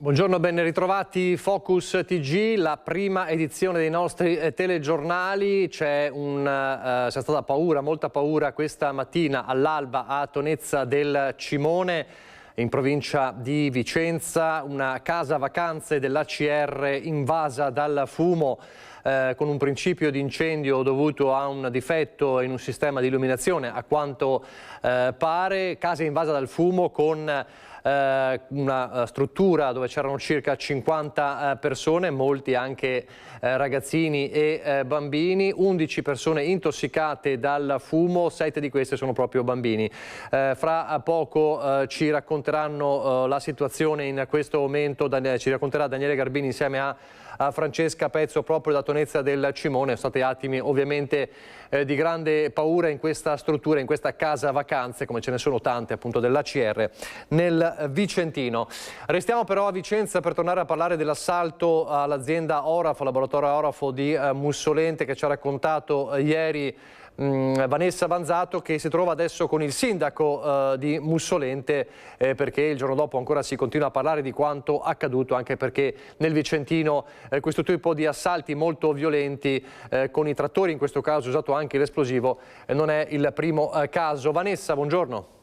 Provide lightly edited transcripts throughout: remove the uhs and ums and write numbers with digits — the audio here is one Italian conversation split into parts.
Buongiorno, ben ritrovati. Focus TG, la prima edizione dei nostri telegiornali. C'è stata paura, molta paura questa mattina all'alba a Tonezza del Cimone, in provincia di Vicenza. Una casa vacanze dell'ACR invasa dal fumo con un principio di incendio dovuto a un difetto in un sistema di illuminazione, a quanto pare. Casa invasa dal fumo con una struttura dove c'erano circa 50 persone, molti anche ragazzini e bambini, 11 persone intossicate dal fumo, 7 di queste sono proprio bambini. Fra poco ci racconteranno la situazione in questo momento, ci racconterà Daniele Garbini insieme a Francesca Pezzo proprio da Tonezza del Cimone. Sono stati attimi ovviamente di grande paura in questa struttura, in questa casa vacanze, come ce ne sono tante appunto dell'ACR nel Vicentino. Restiamo però a Vicenza per tornare a parlare dell'assalto all'azienda Orafo, laboratorio Orafo di Mussolente, che ci ha raccontato ieri Vanessa Vanzato, che si trova adesso con il sindaco di Mussolente, perché il giorno dopo ancora si continua a parlare di quanto accaduto, anche perché nel Vicentino questo tipo di assalti molto violenti con i trattori, in questo caso usato anche l'esplosivo, non è il primo caso. Vanessa, buongiorno.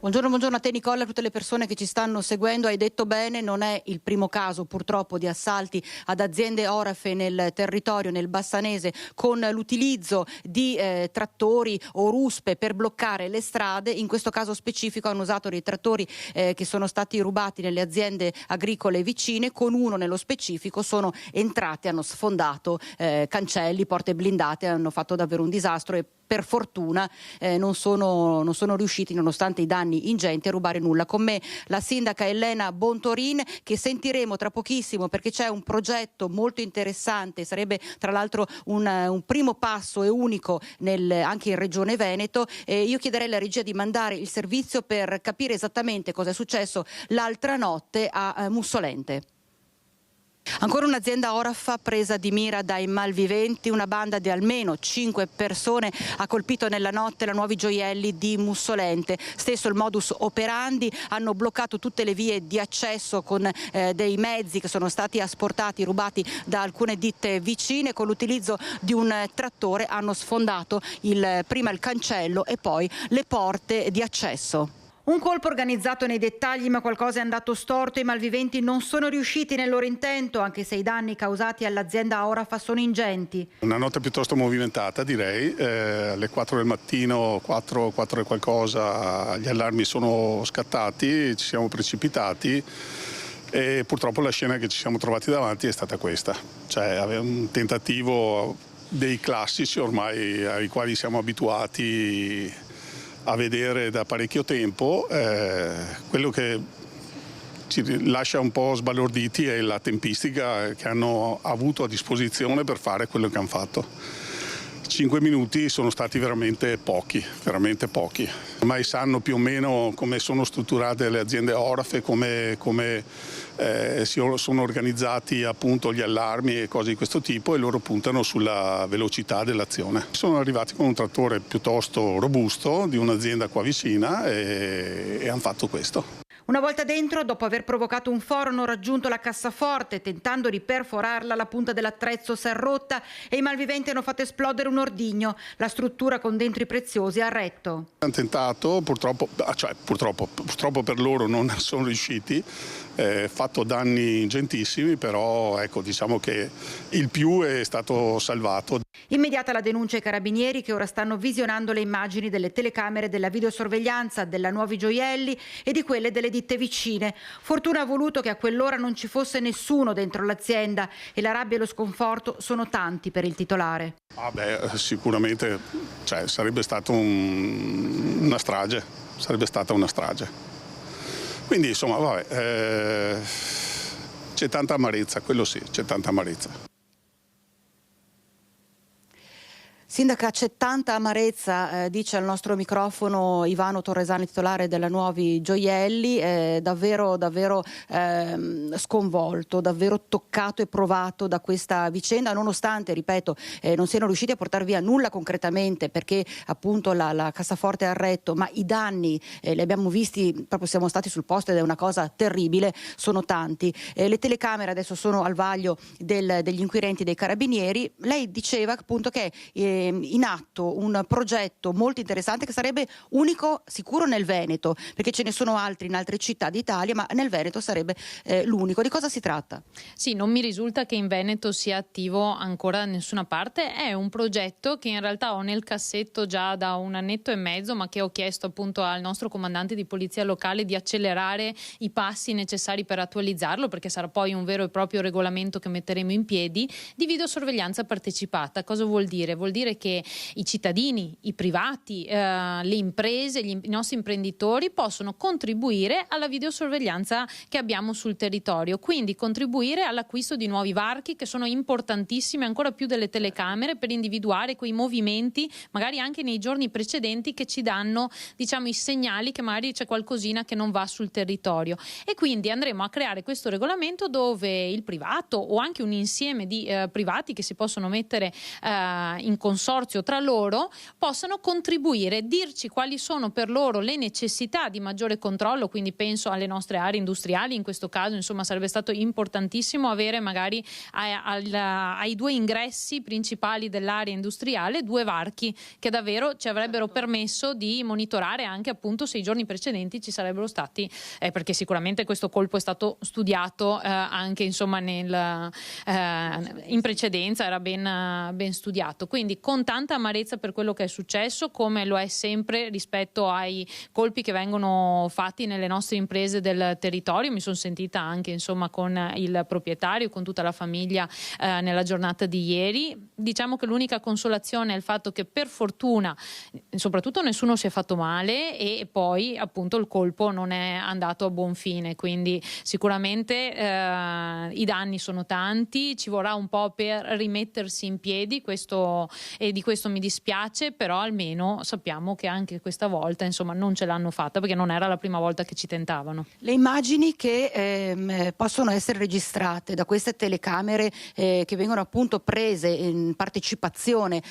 Buongiorno a te Nicola, a tutte le persone che ci stanno seguendo. Hai detto bene, non è il primo caso purtroppo di assalti ad aziende orafe nel territorio, nel Bassanese, con l'utilizzo di trattori o ruspe per bloccare le strade. In questo caso specifico hanno usato dei trattori che sono stati rubati nelle aziende agricole vicine. Con uno nello specifico sono entrati, hanno sfondato cancelli, porte blindate, hanno fatto davvero un disastro e per fortuna non sono riusciti, nonostante i danni ingenti, a rubare nulla. Con me la sindaca Elena Bontorin, che sentiremo tra pochissimo, perché c'è un progetto molto interessante, sarebbe tra l'altro un primo passo e unico anche in Regione Veneto. Io chiederei alla regia di mandare il servizio per capire esattamente cosa è successo l'altra notte a Mussolente. Ancora un'azienda Orafa presa di mira dai malviventi. Una banda di almeno 5 persone ha colpito nella notte la Nuovi Gioielli di Mussolente. Stesso il modus operandi, hanno bloccato tutte le vie di accesso con dei mezzi che sono stati asportati, rubati da alcune ditte vicine. Con l'utilizzo di un trattore hanno sfondato prima il cancello e poi le porte di accesso. Un colpo organizzato nei dettagli, ma qualcosa è andato storto. I malviventi non sono riusciti nel loro intento, anche se i danni causati all'azienda Orafa sono ingenti. Una notte piuttosto movimentata, direi. Alle 4 del mattino, 4 e qualcosa, gli allarmi sono scattati, ci siamo precipitati e purtroppo la scena che ci siamo trovati davanti è stata questa. Cioè un tentativo dei classici ormai ai quali siamo abituati a vedere da parecchio tempo. Quello che ci lascia un po' sbalorditi è la tempistica che hanno avuto a disposizione per fare quello che hanno fatto. 5 minuti sono stati veramente pochi, ormai sanno più o meno come sono strutturate le aziende orafe, come sono organizzati appunto gli allarmi e cose di questo tipo, e loro puntano sulla velocità dell'azione. Sono arrivati con un trattore piuttosto robusto di un'azienda qua vicina e hanno fatto questo. Una volta dentro, dopo aver provocato un foro, hanno raggiunto la cassaforte. Tentando di perforarla, la punta dell'attrezzo si è rotta e i malviventi hanno fatto esplodere un ordigno. La struttura con dentro i preziosi ha retto. Hanno tentato, purtroppo per loro non sono riusciti, fatto danni ingentissimi, però ecco, diciamo che il più è stato salvato. Immediata la denuncia ai carabinieri, che ora stanno visionando le immagini delle telecamere della videosorveglianza della Nuovi Gioielli e di quelle delle ditte vicine. Fortuna ha voluto che a quell'ora non ci fosse nessuno dentro l'azienda e la rabbia e lo sconforto sono tanti per il titolare. Sicuramente sarebbe stata una strage, Quindi insomma c'è tanta amarezza, quello sì, c'è tanta amarezza. Sindaca, c'è tanta amarezza, dice al nostro microfono Ivano Torresani, titolare della Nuovi Gioielli, davvero sconvolto, davvero toccato e provato da questa vicenda, nonostante, ripeto, non siano riusciti a portare via nulla concretamente, perché appunto la cassaforte è al retto, ma i danni li abbiamo visti, proprio siamo stati sul posto ed è una cosa terribile, sono tanti. Le telecamere adesso sono al vaglio degli inquirenti dei carabinieri. Lei diceva appunto che in atto un progetto molto interessante che sarebbe unico sicuro nel Veneto, perché ce ne sono altri in altre città d'Italia, ma nel Veneto sarebbe l'unico. Di cosa si tratta? Sì, non mi risulta che in Veneto sia attivo ancora da nessuna parte. È un progetto che in realtà ho nel cassetto già da 1 annetto e mezzo, ma che ho chiesto appunto al nostro comandante di polizia locale di accelerare i passi necessari per attualizzarlo, perché sarà poi un vero e proprio regolamento che metteremo in piedi, di videosorveglianza partecipata. Cosa vuol dire? Vuol dire che i cittadini, i privati, le imprese, i nostri imprenditori possono contribuire alla videosorveglianza che abbiamo sul territorio, quindi contribuire all'acquisto di nuovi varchi che sono importantissimi ancora più delle telecamere per individuare quei movimenti magari anche nei giorni precedenti che ci danno, diciamo, i segnali che magari c'è qualcosina che non va sul territorio. E quindi andremo a creare questo regolamento dove il privato o anche un insieme di privati che si possono mettere in consorzio tra loro possano contribuire, dirci quali sono per loro le necessità di maggiore controllo, quindi penso alle nostre aree industriali in questo caso, insomma sarebbe stato importantissimo avere magari ai 2 ingressi principali dell'area industriale 2 varchi che davvero ci avrebbero permesso di monitorare anche appunto se i giorni precedenti ci sarebbero stati, perché sicuramente questo colpo è stato studiato anche insomma in precedenza, era ben studiato, quindi con tanta amarezza per quello che è successo, come lo è sempre rispetto ai colpi che vengono fatti nelle nostre imprese del territorio. Mi sono sentita anche insomma con il proprietario, con tutta la famiglia nella giornata di ieri. Diciamo che l'unica consolazione è il fatto che per fortuna soprattutto nessuno si è fatto male e poi appunto il colpo non è andato a buon fine, quindi sicuramente i danni sono tanti, ci vorrà un po' per rimettersi in piedi, e di questo mi dispiace, però almeno sappiamo che anche questa volta insomma non ce l'hanno fatta, perché non era la prima volta che ci tentavano. Le immagini che possono essere registrate da queste telecamere che vengono appunto prese in partecipazione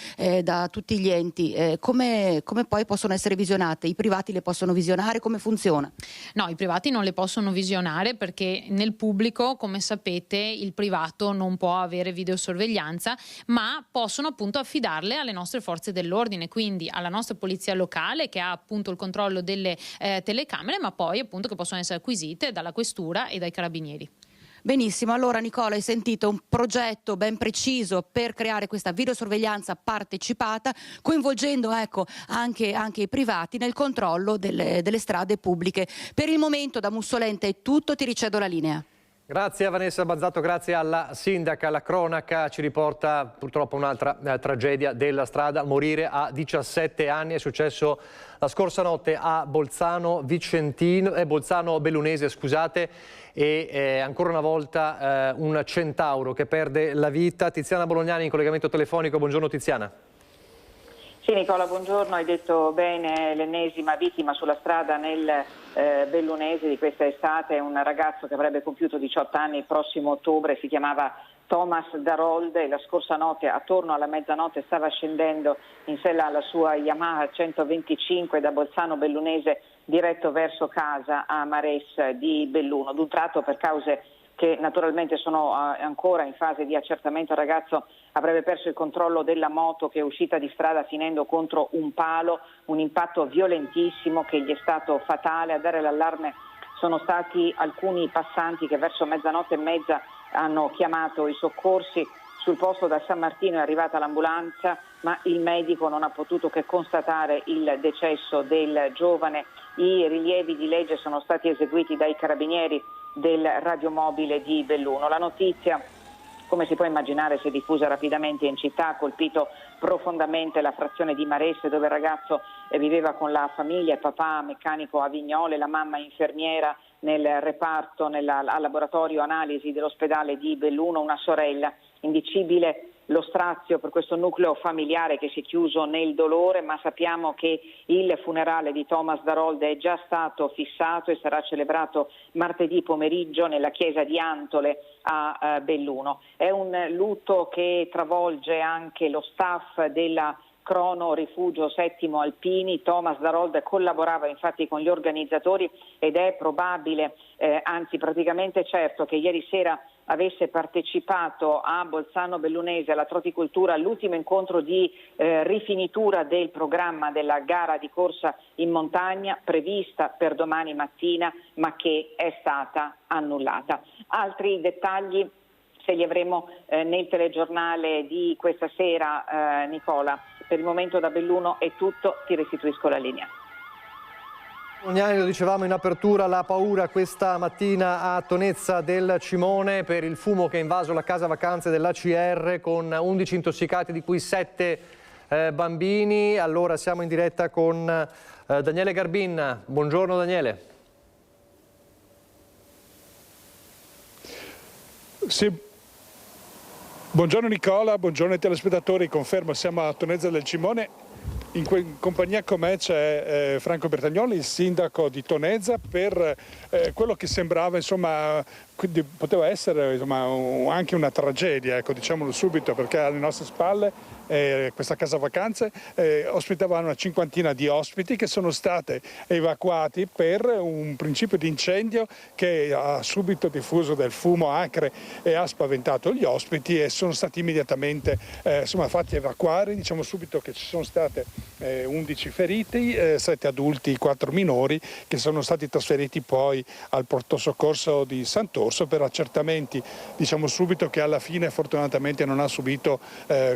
da tutti gli enti, come poi possono essere visionate? I privati le possono visionare? Come funziona? No, i privati non le possono visionare perché nel pubblico, come sapete, il privato non può avere videosorveglianza, ma possono appunto affidarle alle nostre forze dell'ordine, quindi alla nostra polizia locale che ha appunto il controllo delle telecamere, ma poi appunto che possono essere acquisite dalla questura e dai carabinieri. Benissimo, allora Nicola, hai sentito un progetto ben preciso per creare questa videosorveglianza partecipata, coinvolgendo anche i privati nel controllo delle strade pubbliche. Per il momento da Mussolente è tutto, ti ricedo la linea. Grazie a Vanessa Bazzato, grazie alla sindaca. La cronaca ci riporta purtroppo un'altra tragedia della strada. Morire a 17 anni è successo la scorsa notte a Bolzano Bellunese, scusate, e ancora una volta un centauro che perde la vita. Tiziana Bolognani in collegamento telefonico. Buongiorno Tiziana. Sì Nicola, buongiorno, hai detto bene, l'ennesima vittima sulla strada nel Bellunese di questa estate, un ragazzo che avrebbe compiuto 18 anni il prossimo ottobre, si chiamava Thomas Darold e la scorsa notte attorno alla mezzanotte stava scendendo in sella alla sua Yamaha 125 da Bolzano Bellunese diretto verso casa a Mares di Belluno. D'un tratto, per cause che naturalmente sono ancora in fase di accertamento, il ragazzo avrebbe perso il controllo della moto che è uscita di strada finendo contro un palo, un impatto violentissimo che gli è stato fatale. A dare l'allarme sono stati alcuni passanti che verso mezzanotte e mezza hanno chiamato i soccorsi. Sul posto da San Martino è arrivata l'ambulanza, ma il medico non ha potuto che constatare il decesso del giovane. I rilievi di legge sono stati eseguiti dai carabinieri del radiomobile di Belluno. La notizia, come si può immaginare, si è diffusa rapidamente in città, ha colpito profondamente la frazione di Maresse, dove il ragazzo viveva con la famiglia, il papà meccanico a Vignole, la mamma infermiera nel reparto, al laboratorio analisi dell'ospedale di Belluno, una sorella indicibile lo strazio per questo nucleo familiare che si è chiuso nel dolore, ma sappiamo che il funerale di Thomas Darold è già stato fissato e sarà celebrato martedì pomeriggio nella chiesa di Antole a Belluno. È un lutto che travolge anche lo staff della Crono Rifugio Settimo Alpini. Thomas Darold collaborava infatti con gli organizzatori ed è probabile, anzi praticamente certo, che ieri sera avesse partecipato a Bolzano Bellunese alla Troticultura all'ultimo incontro di rifinitura del programma della gara di corsa in montagna prevista per domani mattina, ma che è stata annullata. Altri dettagli se li avremo nel telegiornale di questa sera, Nicola. Per il momento da Belluno è tutto, ti restituisco la linea. Lo dicevamo in apertura, la paura questa mattina a Tonezza del Cimone per il fumo che ha invaso la casa vacanze dell'ACR con 11 intossicati, di cui 7 bambini. Allora siamo in diretta con Daniele Garbin. Buongiorno Daniele. Sì. Buongiorno Nicola, buongiorno ai telespettatori, confermo siamo a Tonezza del Cimone, in compagnia con me c'è Franco Bertagnoli, il sindaco di Tonezza, per quello che sembrava, insomma, quindi poteva essere, insomma, anche una tragedia, ecco, diciamolo subito, perché alle nostre spalle questa casa vacanze ospitava una cinquantina di ospiti che sono stati evacuati per un principio di incendio che ha subito diffuso del fumo acre e ha spaventato gli ospiti e sono stati immediatamente fatti evacuare. Diciamo subito che ci sono state 11 feriti, 7 adulti, 4 minori, che sono stati trasferiti poi al pronto soccorso di Sant'Orso per accertamenti. Diciamo subito che alla fine fortunatamente non ha subito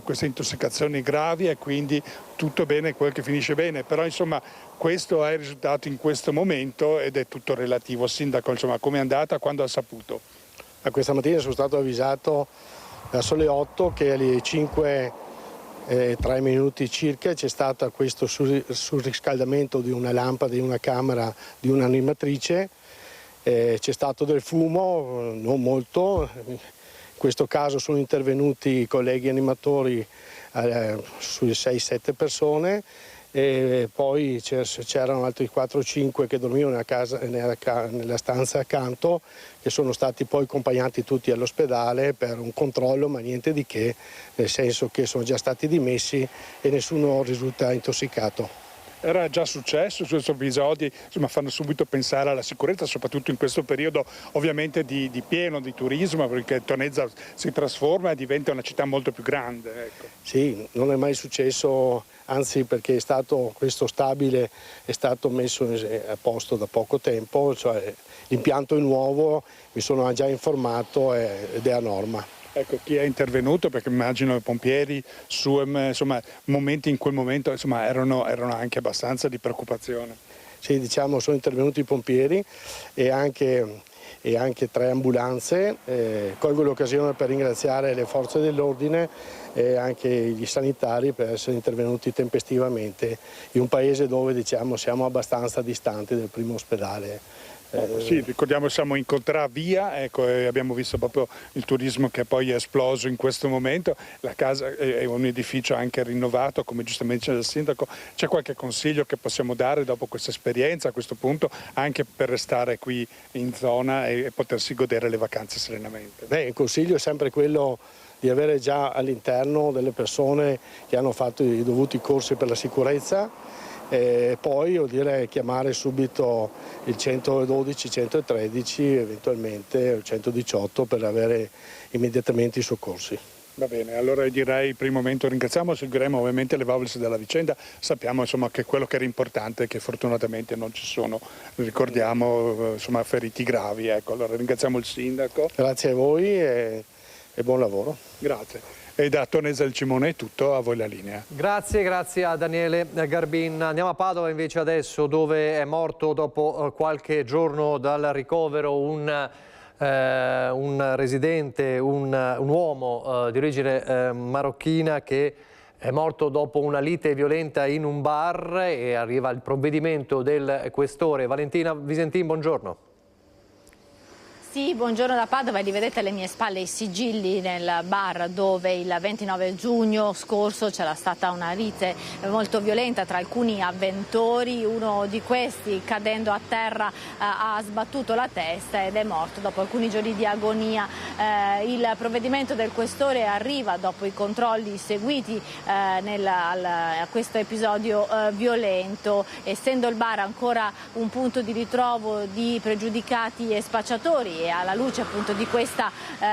queste intossicazioni gravi e quindi tutto bene quel che finisce bene, però insomma questo è il risultato in questo momento ed è tutto relativo. Sindaco, insomma, come è andata, quando ha saputo? Questa mattina sono stato avvisato verso le 8 che alle 5 3 minuti circa c'è stato questo surriscaldamento di una lampada di una camera di un'animatrice, c'è stato del fumo, non molto. In questo caso sono intervenuti i colleghi animatori sulle 6-7 persone e poi c'erano altri 4-5 che dormivano nella stanza accanto, che sono stati poi accompagnati tutti all'ospedale per un controllo, ma niente di che, nel senso che sono già stati dimessi e nessuno risulta intossicato. Era già successo, questi episodi insomma, fanno subito pensare alla sicurezza, soprattutto in questo periodo ovviamente di pieno di turismo, perché Tonezza si trasforma e diventa una città molto più grande. Ecco. Sì, non è mai successo, anzi perché questo stabile è stato messo a posto da poco tempo, cioè l'impianto è nuovo, mi sono già informato ed è a norma. Ecco, chi è intervenuto, perché immagino i pompieri, insomma, momenti in quel momento insomma, erano anche abbastanza di preoccupazione. Sì, diciamo sono intervenuti i pompieri e anche 3 ambulanze. Colgo l'occasione per ringraziare le forze dell'ordine e anche gli sanitari per essere intervenuti tempestivamente in un paese dove diciamo, siamo abbastanza distanti dal primo ospedale. Sì, ricordiamo siamo in contravia, ecco, e abbiamo visto proprio il turismo che poi è esploso in questo momento. La casa è un edificio anche rinnovato, come giustamente dice il sindaco. C'è qualche consiglio che possiamo dare dopo questa esperienza a questo punto, anche per restare qui in zona e potersi godere le vacanze serenamente? Il consiglio è sempre quello di avere già all'interno delle persone che hanno fatto i dovuti corsi per la sicurezza. Poi chiamare subito il 112, 113, eventualmente il 118 per avere immediatamente i soccorsi. Va bene, allora direi per il momento ringraziamo, seguiremo ovviamente l'evolversi della vicenda, sappiamo insomma che quello che era importante è che fortunatamente non ci sono, ricordiamo, insomma, feriti gravi. Ecco, allora ringraziamo il sindaco. Grazie a voi e buon lavoro. Grazie. E da Tonezza del Cimone è tutto, a voi la linea. Grazie a Daniele Garbin. Andiamo a Padova invece adesso, dove è morto dopo qualche giorno dal ricovero un residente, un uomo di origine marocchina che è morto dopo una lite violenta in un bar e arriva il provvedimento del questore. Valentina Visentin, buongiorno. Sì, buongiorno da Padova, li vedete alle mie spalle i sigilli nel bar dove il 29 giugno scorso c'era stata una lite molto violenta tra alcuni avventori. Uno di questi, cadendo a terra, ha sbattuto la testa ed è morto dopo alcuni giorni di agonia. Il provvedimento del questore arriva dopo i controlli seguiti a questo episodio violento, essendo il bar ancora un punto di ritrovo di pregiudicati e spacciatori. E alla luce appunto di questa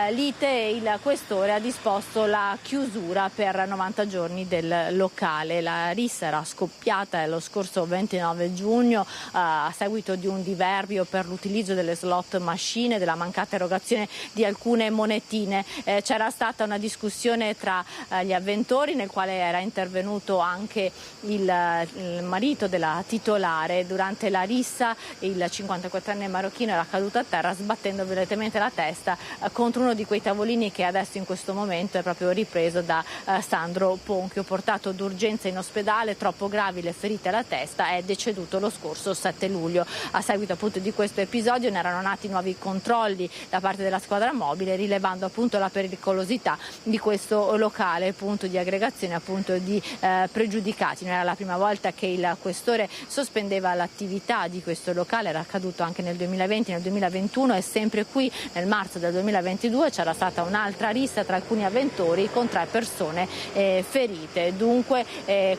lite il questore ha disposto la chiusura per 90 giorni del locale. La rissa era scoppiata lo scorso 29 giugno a seguito di un diverbio per l'utilizzo delle slot machine, della mancata erogazione di alcune monetine. C'era stata una discussione tra gli avventori nel quale era intervenuto anche il marito della titolare. Durante la rissa il 54enne marocchino era caduto a terra sbattendo violentemente la testa contro uno di quei tavolini che adesso in questo momento è proprio ripreso da Sandro Ponchio, portato d'urgenza in ospedale, troppo gravi le ferite alla testa, è deceduto lo scorso 7 luglio. A seguito appunto di questo episodio ne erano nati nuovi controlli da parte della squadra mobile, rilevando appunto la pericolosità di questo locale, punto di aggregazione appunto di pregiudicati. Non era la prima volta che il questore sospendeva l'attività di questo locale, era accaduto anche nel 2020, nel 2021 e sempre qui nel marzo del 2022 c'era stata un'altra rissa tra alcuni avventori con 3 persone ferite. Dunque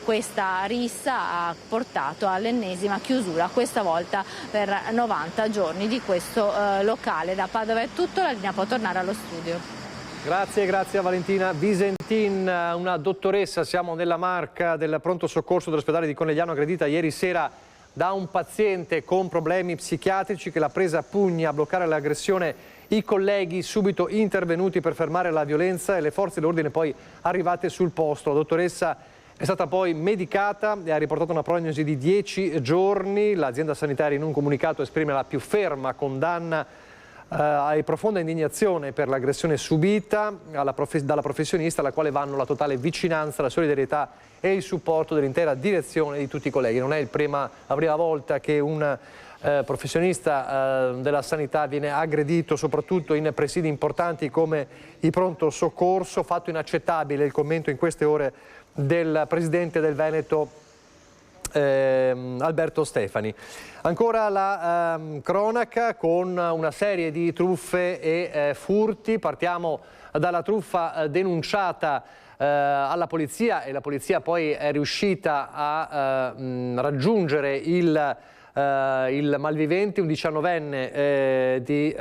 questa rissa ha portato all'ennesima chiusura, questa volta per 90 giorni di questo locale. Da Padova è tutto, la linea può tornare allo studio. Grazie a Valentina Visentin, una dottoressa, siamo nella Marca, del pronto soccorso dell'ospedale di Conegliano, aggredita ieri sera da un paziente con problemi psichiatrici che l'ha presa a pugni a bloccare l'aggressione. I colleghi subito intervenuti per fermare la violenza e le forze dell'ordine poi arrivate sul posto. La dottoressa è stata poi medicata e ha riportato una prognosi di 10 giorni. L'azienda sanitaria in un comunicato esprime la più ferma condanna e profonda indignazione per l'aggressione subita dalla professionista, alla quale vanno la totale vicinanza, la solidarietà e il supporto dell'intera direzione di tutti i colleghi. Non è la prima volta che un professionista della sanità viene aggredito, soprattutto in presidi importanti come i pronto soccorso. Fatto inaccettabile il commento in queste ore del presidente del Veneto Alberto Stefani. Ancora la cronaca con una serie di truffe e furti. Partiamo dalla truffa denunciata alla polizia, e la polizia poi è riuscita a raggiungere il malvivente, un 19enne di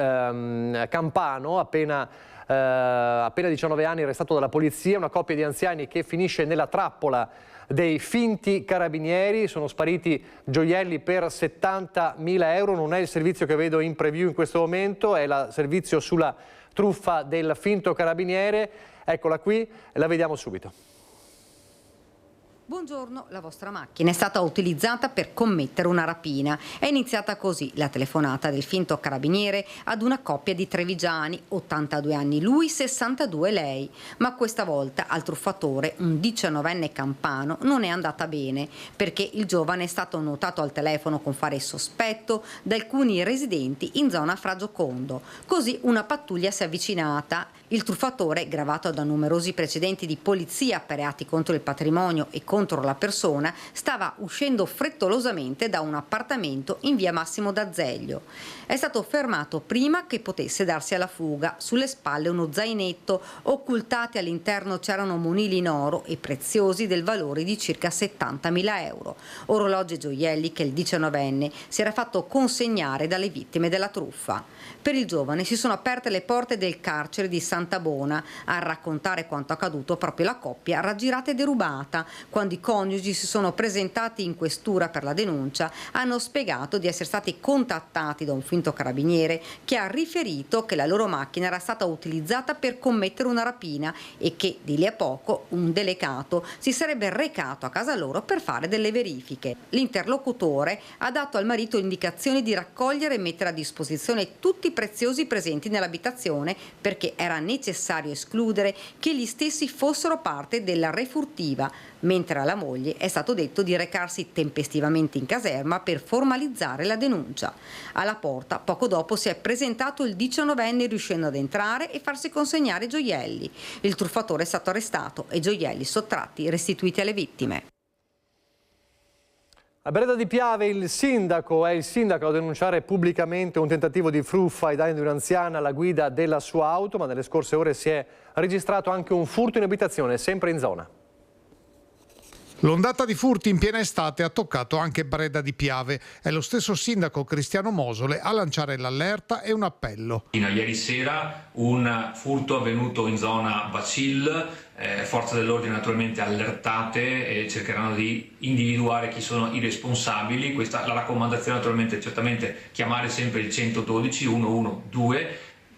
Campano, appena 19 anni, arrestato dalla polizia. Una coppia di anziani che finisce nella trappola dei finti carabinieri. Sono spariti gioielli per 70.000 euro. Non è il servizio che vedo in preview in questo momento, è il servizio sulla truffa del finto carabiniere. Eccola qui, la vediamo subito. Buongiorno, la vostra macchina è stata utilizzata per commettere una rapina. È iniziata così la telefonata del finto carabiniere ad una coppia di trevigiani, 82 anni lui, 62 lei. Ma questa volta al truffatore, un 19enne campano, non è andata bene, perché il giovane è stato notato al telefono con fare sospetto da alcuni residenti in zona Fragiocondo. Così una pattuglia si è avvicinata. Il truffatore, gravato da numerosi precedenti di polizia per reati contro il patrimonio e contro la persona, stava uscendo frettolosamente da un appartamento in via Massimo d'Azeglio. È stato fermato prima che potesse darsi alla fuga. Sulle spalle uno zainetto, occultati all'interno c'erano monili in oro e preziosi del valore di circa 70.000 euro, orologi e gioielli che il 19enne si era fatto consegnare dalle vittime della truffa. Per il giovane si sono aperte le porte del carcere di Santa Bona. A raccontare quanto accaduto proprio la coppia raggirata e derubata. Quando i coniugi si sono presentati in questura per la denuncia, hanno spiegato di essere stati contattati da un finto carabiniere che ha riferito che la loro macchina era stata utilizzata per commettere una rapina e che di lì a poco un delegato si sarebbe recato a casa loro per fare delle verifiche. L'interlocutore ha dato al marito indicazioni di raccogliere e mettere a disposizione tutti i preziosi presenti nell'abitazione perché era necessario escludere che gli stessi fossero parte della refurtiva, mentre alla moglie è stato detto di recarsi tempestivamente in caserma per formalizzare la denuncia. Alla porta, poco dopo, si è presentato il 19enne riuscendo ad entrare e farsi consegnare i gioielli. Il truffatore è stato arrestato e i gioielli sottratti restituiti alle vittime. A Breda di Piave è il sindaco a denunciare pubblicamente un tentativo di truffa ai danni di un'anziana alla guida della sua auto, ma nelle scorse ore si è registrato anche un furto in abitazione, sempre in zona. L'ondata di furti in piena estate ha toccato anche Breda di Piave. È lo stesso sindaco Cristiano Mosole a lanciare l'allerta e un appello. Ieri sera un furto avvenuto in zona Bacil, forze dell'ordine naturalmente allertate e cercheranno di individuare chi sono i responsabili. Questa la raccomandazione naturalmente, certamente chiamare sempre il 112 112,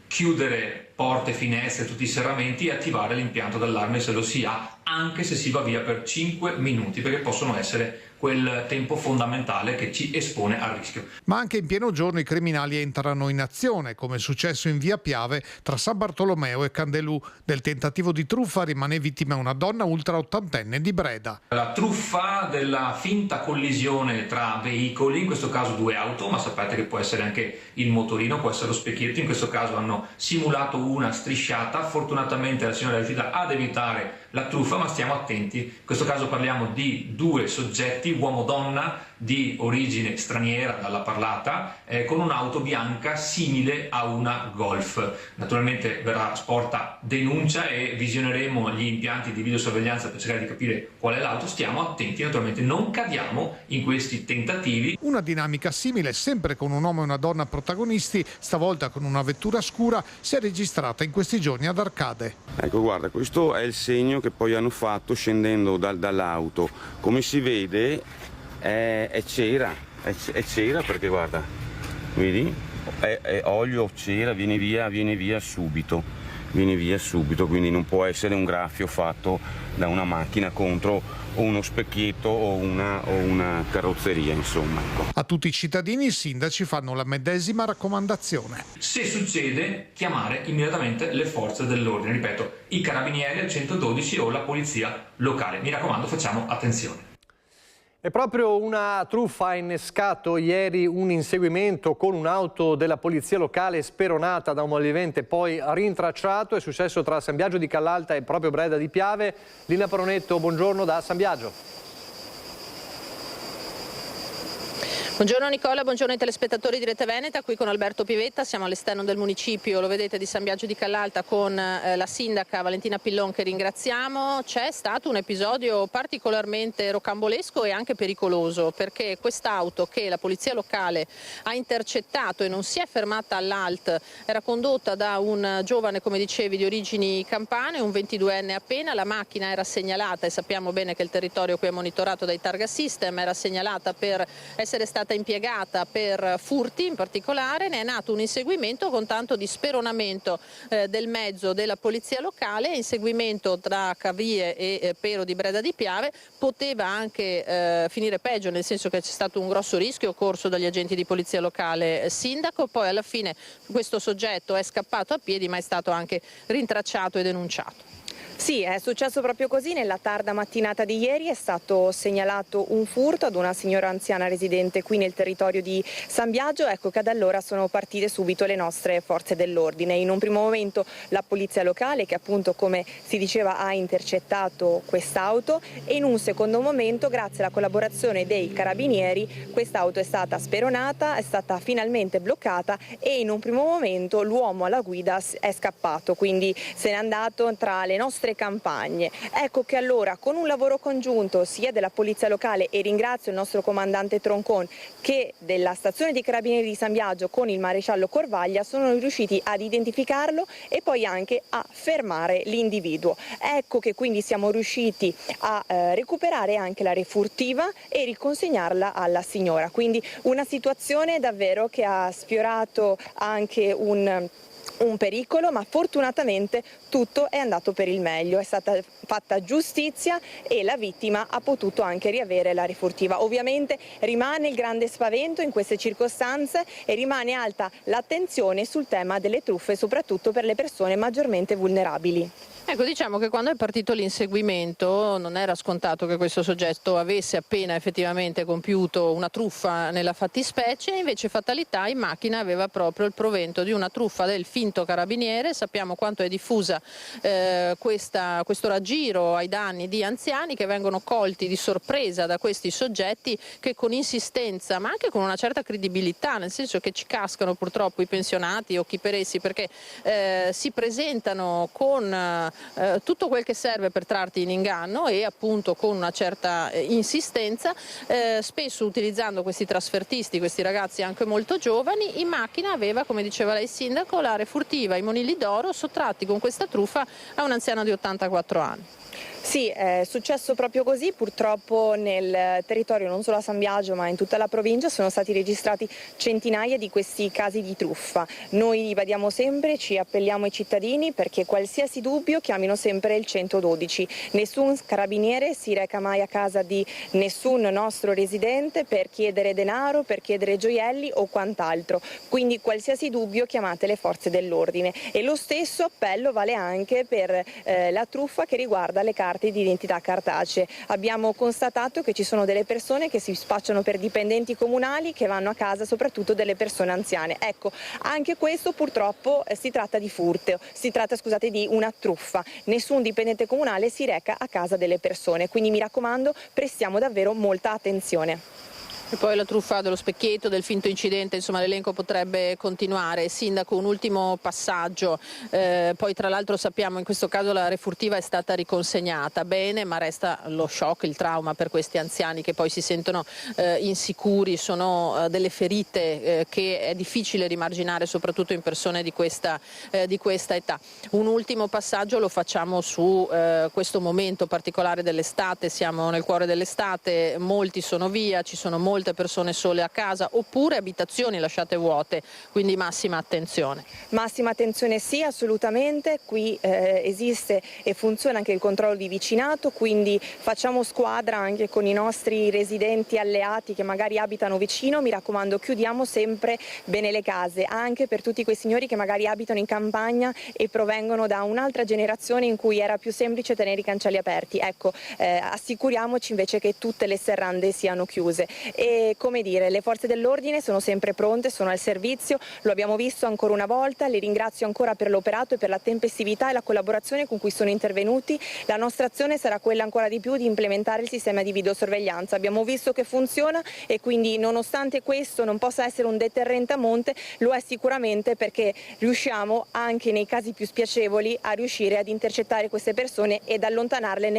chiudere porte, finestre, tutti i serramenti e attivare l'impianto d'allarme se lo si ha, anche se si va via per 5 minuti, perché possono essere quel tempo fondamentale che ci espone al rischio. Ma anche in pieno giorno i criminali entrano in azione, come è successo in via Piave tra San Bartolomeo e Candelù. Del tentativo di truffa rimane vittima una donna ultra ottantenne di Breda. La truffa della finta collisione tra veicoli, in questo caso 2 auto, ma sapete che può essere anche il motorino, può essere lo specchietto, in questo caso hanno simulato una strisciata. Fortunatamente la signora è riuscita ad evitare la truffa, ma stiamo attenti. In questo caso parliamo di 2 soggetti, uomo-donna di origine straniera dalla parlata, con un'auto bianca simile a una Golf. Naturalmente verrà sporta denuncia e visioneremo gli impianti di videosorveglianza per cercare di capire qual è l'auto. Stiamo attenti, naturalmente non cadiamo in questi tentativi. Una dinamica simile, sempre con un uomo e una donna protagonisti, stavolta con una vettura scura, si è registrata in questi giorni ad Arcade. Ecco, guarda, questo è il segno che poi hanno fatto scendendo dall'auto. Come si vede è cera perché guarda, vedi? È olio, cera, viene via subito, quindi non può essere un graffio fatto da una macchina contro uno specchietto o una carrozzeria, insomma. A tutti i cittadini i sindaci fanno la medesima raccomandazione. Se succede, chiamare immediatamente le forze dell'ordine, ripeto, i carabinieri al 112 o la polizia locale. Mi raccomando, facciamo attenzione. È proprio una truffa ha innescato ieri un inseguimento con un'auto della polizia locale speronata da un malvivente poi rintracciato. È successo tra San Biagio di Callalta e proprio Breda di Piave. Lina Paronetto, buongiorno da San Biagio. Buongiorno Nicola, buongiorno ai telespettatori di Rete Veneta, qui con Alberto Pivetta, siamo all'esterno del municipio, lo vedete, di San Biagio di Callalta con la sindaca Valentina Pillon che ringraziamo. C'è stato un episodio particolarmente rocambolesco e anche pericoloso, perché quest'auto che la polizia locale ha intercettato e non si è fermata all'ALT era condotta da un giovane, come dicevi, di origini campane, un 22enne appena. La macchina era segnalata, e sappiamo bene che il territorio qui è monitorato dai Targa System, era segnalata per essere stata impiegata per furti in particolare. Ne è nato un inseguimento con tanto di speronamento del mezzo della polizia locale, inseguimento tra Cavie e Pero di Breda di Piave. Poteva anche finire peggio, nel senso che c'è stato un grosso rischio corso dagli agenti di polizia locale sindaco, poi alla fine questo soggetto è scappato a piedi ma è stato anche rintracciato e denunciato. Sì, è successo proprio così. Nella tarda mattinata di ieri è stato segnalato un furto ad una signora anziana residente qui nel territorio di San Biagio. Ecco che da allora sono partite subito le nostre forze dell'ordine. In un primo momento la polizia locale, che appunto, come si diceva, ha intercettato quest'auto, e in un secondo momento, grazie alla collaborazione dei carabinieri, quest'auto è stata speronata, è stata finalmente bloccata e in un primo momento l'uomo alla guida è scappato, quindi se n'è andato tra le nostre campagne. Ecco che allora, con un lavoro congiunto sia della polizia locale, e ringrazio il nostro comandante Troncon, che della stazione dei carabinieri di San Biagio con il maresciallo Corvaglia, sono riusciti ad identificarlo e poi anche a fermare l'individuo. Ecco che quindi siamo riusciti a recuperare anche la refurtiva e riconsegnarla alla signora. Quindi una situazione davvero che ha sfiorato anche un un pericolo, ma fortunatamente tutto è andato per il meglio, è stata fatta giustizia e la vittima ha potuto anche riavere la refurtiva. Ovviamente rimane il grande spavento in queste circostanze e rimane alta l'attenzione sul tema delle truffe, soprattutto per le persone maggiormente vulnerabili. Ecco, diciamo che quando è partito l'inseguimento non era scontato che questo soggetto avesse appena effettivamente compiuto una truffa nella fattispecie, invece fatalità in macchina aveva proprio il provento di una truffa del finto carabiniere. Sappiamo quanto è diffusa questo raggiro ai danni di anziani che vengono colti di sorpresa da questi soggetti che con insistenza ma anche con una certa credibilità, nel senso che ci cascano purtroppo i pensionati o chi per essi, perché si presentano con tutto quel che serve per trarti in inganno e appunto con una certa insistenza, spesso utilizzando questi trasfertisti, questi ragazzi anche molto giovani. In macchina aveva, come diceva lei sindaco, la refurtiva, i monili d'oro sottratti con questa truffa a un anziano di 84 anni. Sì, è successo proprio così, purtroppo nel territorio non solo a San Biagio ma in tutta la provincia sono stati registrati centinaia di questi casi di truffa. Noi ribadiamo sempre, ci appelliamo ai cittadini perché qualsiasi dubbio chiamino sempre il 112. Nessun carabiniere si reca mai a casa di nessun nostro residente per chiedere denaro, per chiedere gioielli o quant'altro, quindi qualsiasi dubbio chiamate le forze dell'ordine. E lo stesso appello vale anche per la truffa che riguarda le carte di identità cartacee. Abbiamo constatato che ci sono delle persone che si spacciano per dipendenti comunali che vanno a casa soprattutto delle persone anziane. Ecco, anche questo purtroppo si tratta di furto, di una truffa. Nessun dipendente comunale si reca a casa delle persone, quindi mi raccomando, prestiamo davvero molta attenzione. E poi la truffa dello specchietto, del finto incidente, insomma l'elenco potrebbe continuare. Sindaco, un ultimo passaggio, poi tra l'altro sappiamo in questo caso la refurtiva è stata riconsegnata, bene, ma resta lo shock, il trauma per questi anziani che poi si sentono insicuri, sono delle ferite che è difficile rimarginare soprattutto in persone di questa età. Un ultimo passaggio lo facciamo su questo momento particolare dell'estate, siamo nel cuore dell'estate, molti sono via, ci sono molte persone sole a casa oppure abitazioni lasciate vuote, quindi massima attenzione. Massima attenzione sì, assolutamente, qui esiste e funziona anche il controllo di vicinato, quindi facciamo squadra anche con i nostri residenti alleati che magari abitano vicino. Mi raccomando, chiudiamo sempre bene le case, anche per tutti quei signori che magari abitano in campagna e provengono da un'altra generazione in cui era più semplice tenere i cancelli aperti. Ecco, assicuriamoci invece che tutte le serrande siano chiuse. E come dire, le forze dell'ordine sono sempre pronte, sono al servizio, lo abbiamo visto ancora una volta, li ringrazio ancora per l'operato e per la tempestività e la collaborazione con cui sono intervenuti. La nostra azione sarà quella ancora di più di implementare il sistema di videosorveglianza. Abbiamo visto che funziona e quindi nonostante questo non possa essere un deterrente a monte, lo è sicuramente perché riusciamo anche nei casi più spiacevoli a riuscire ad intercettare queste persone ed allontanarle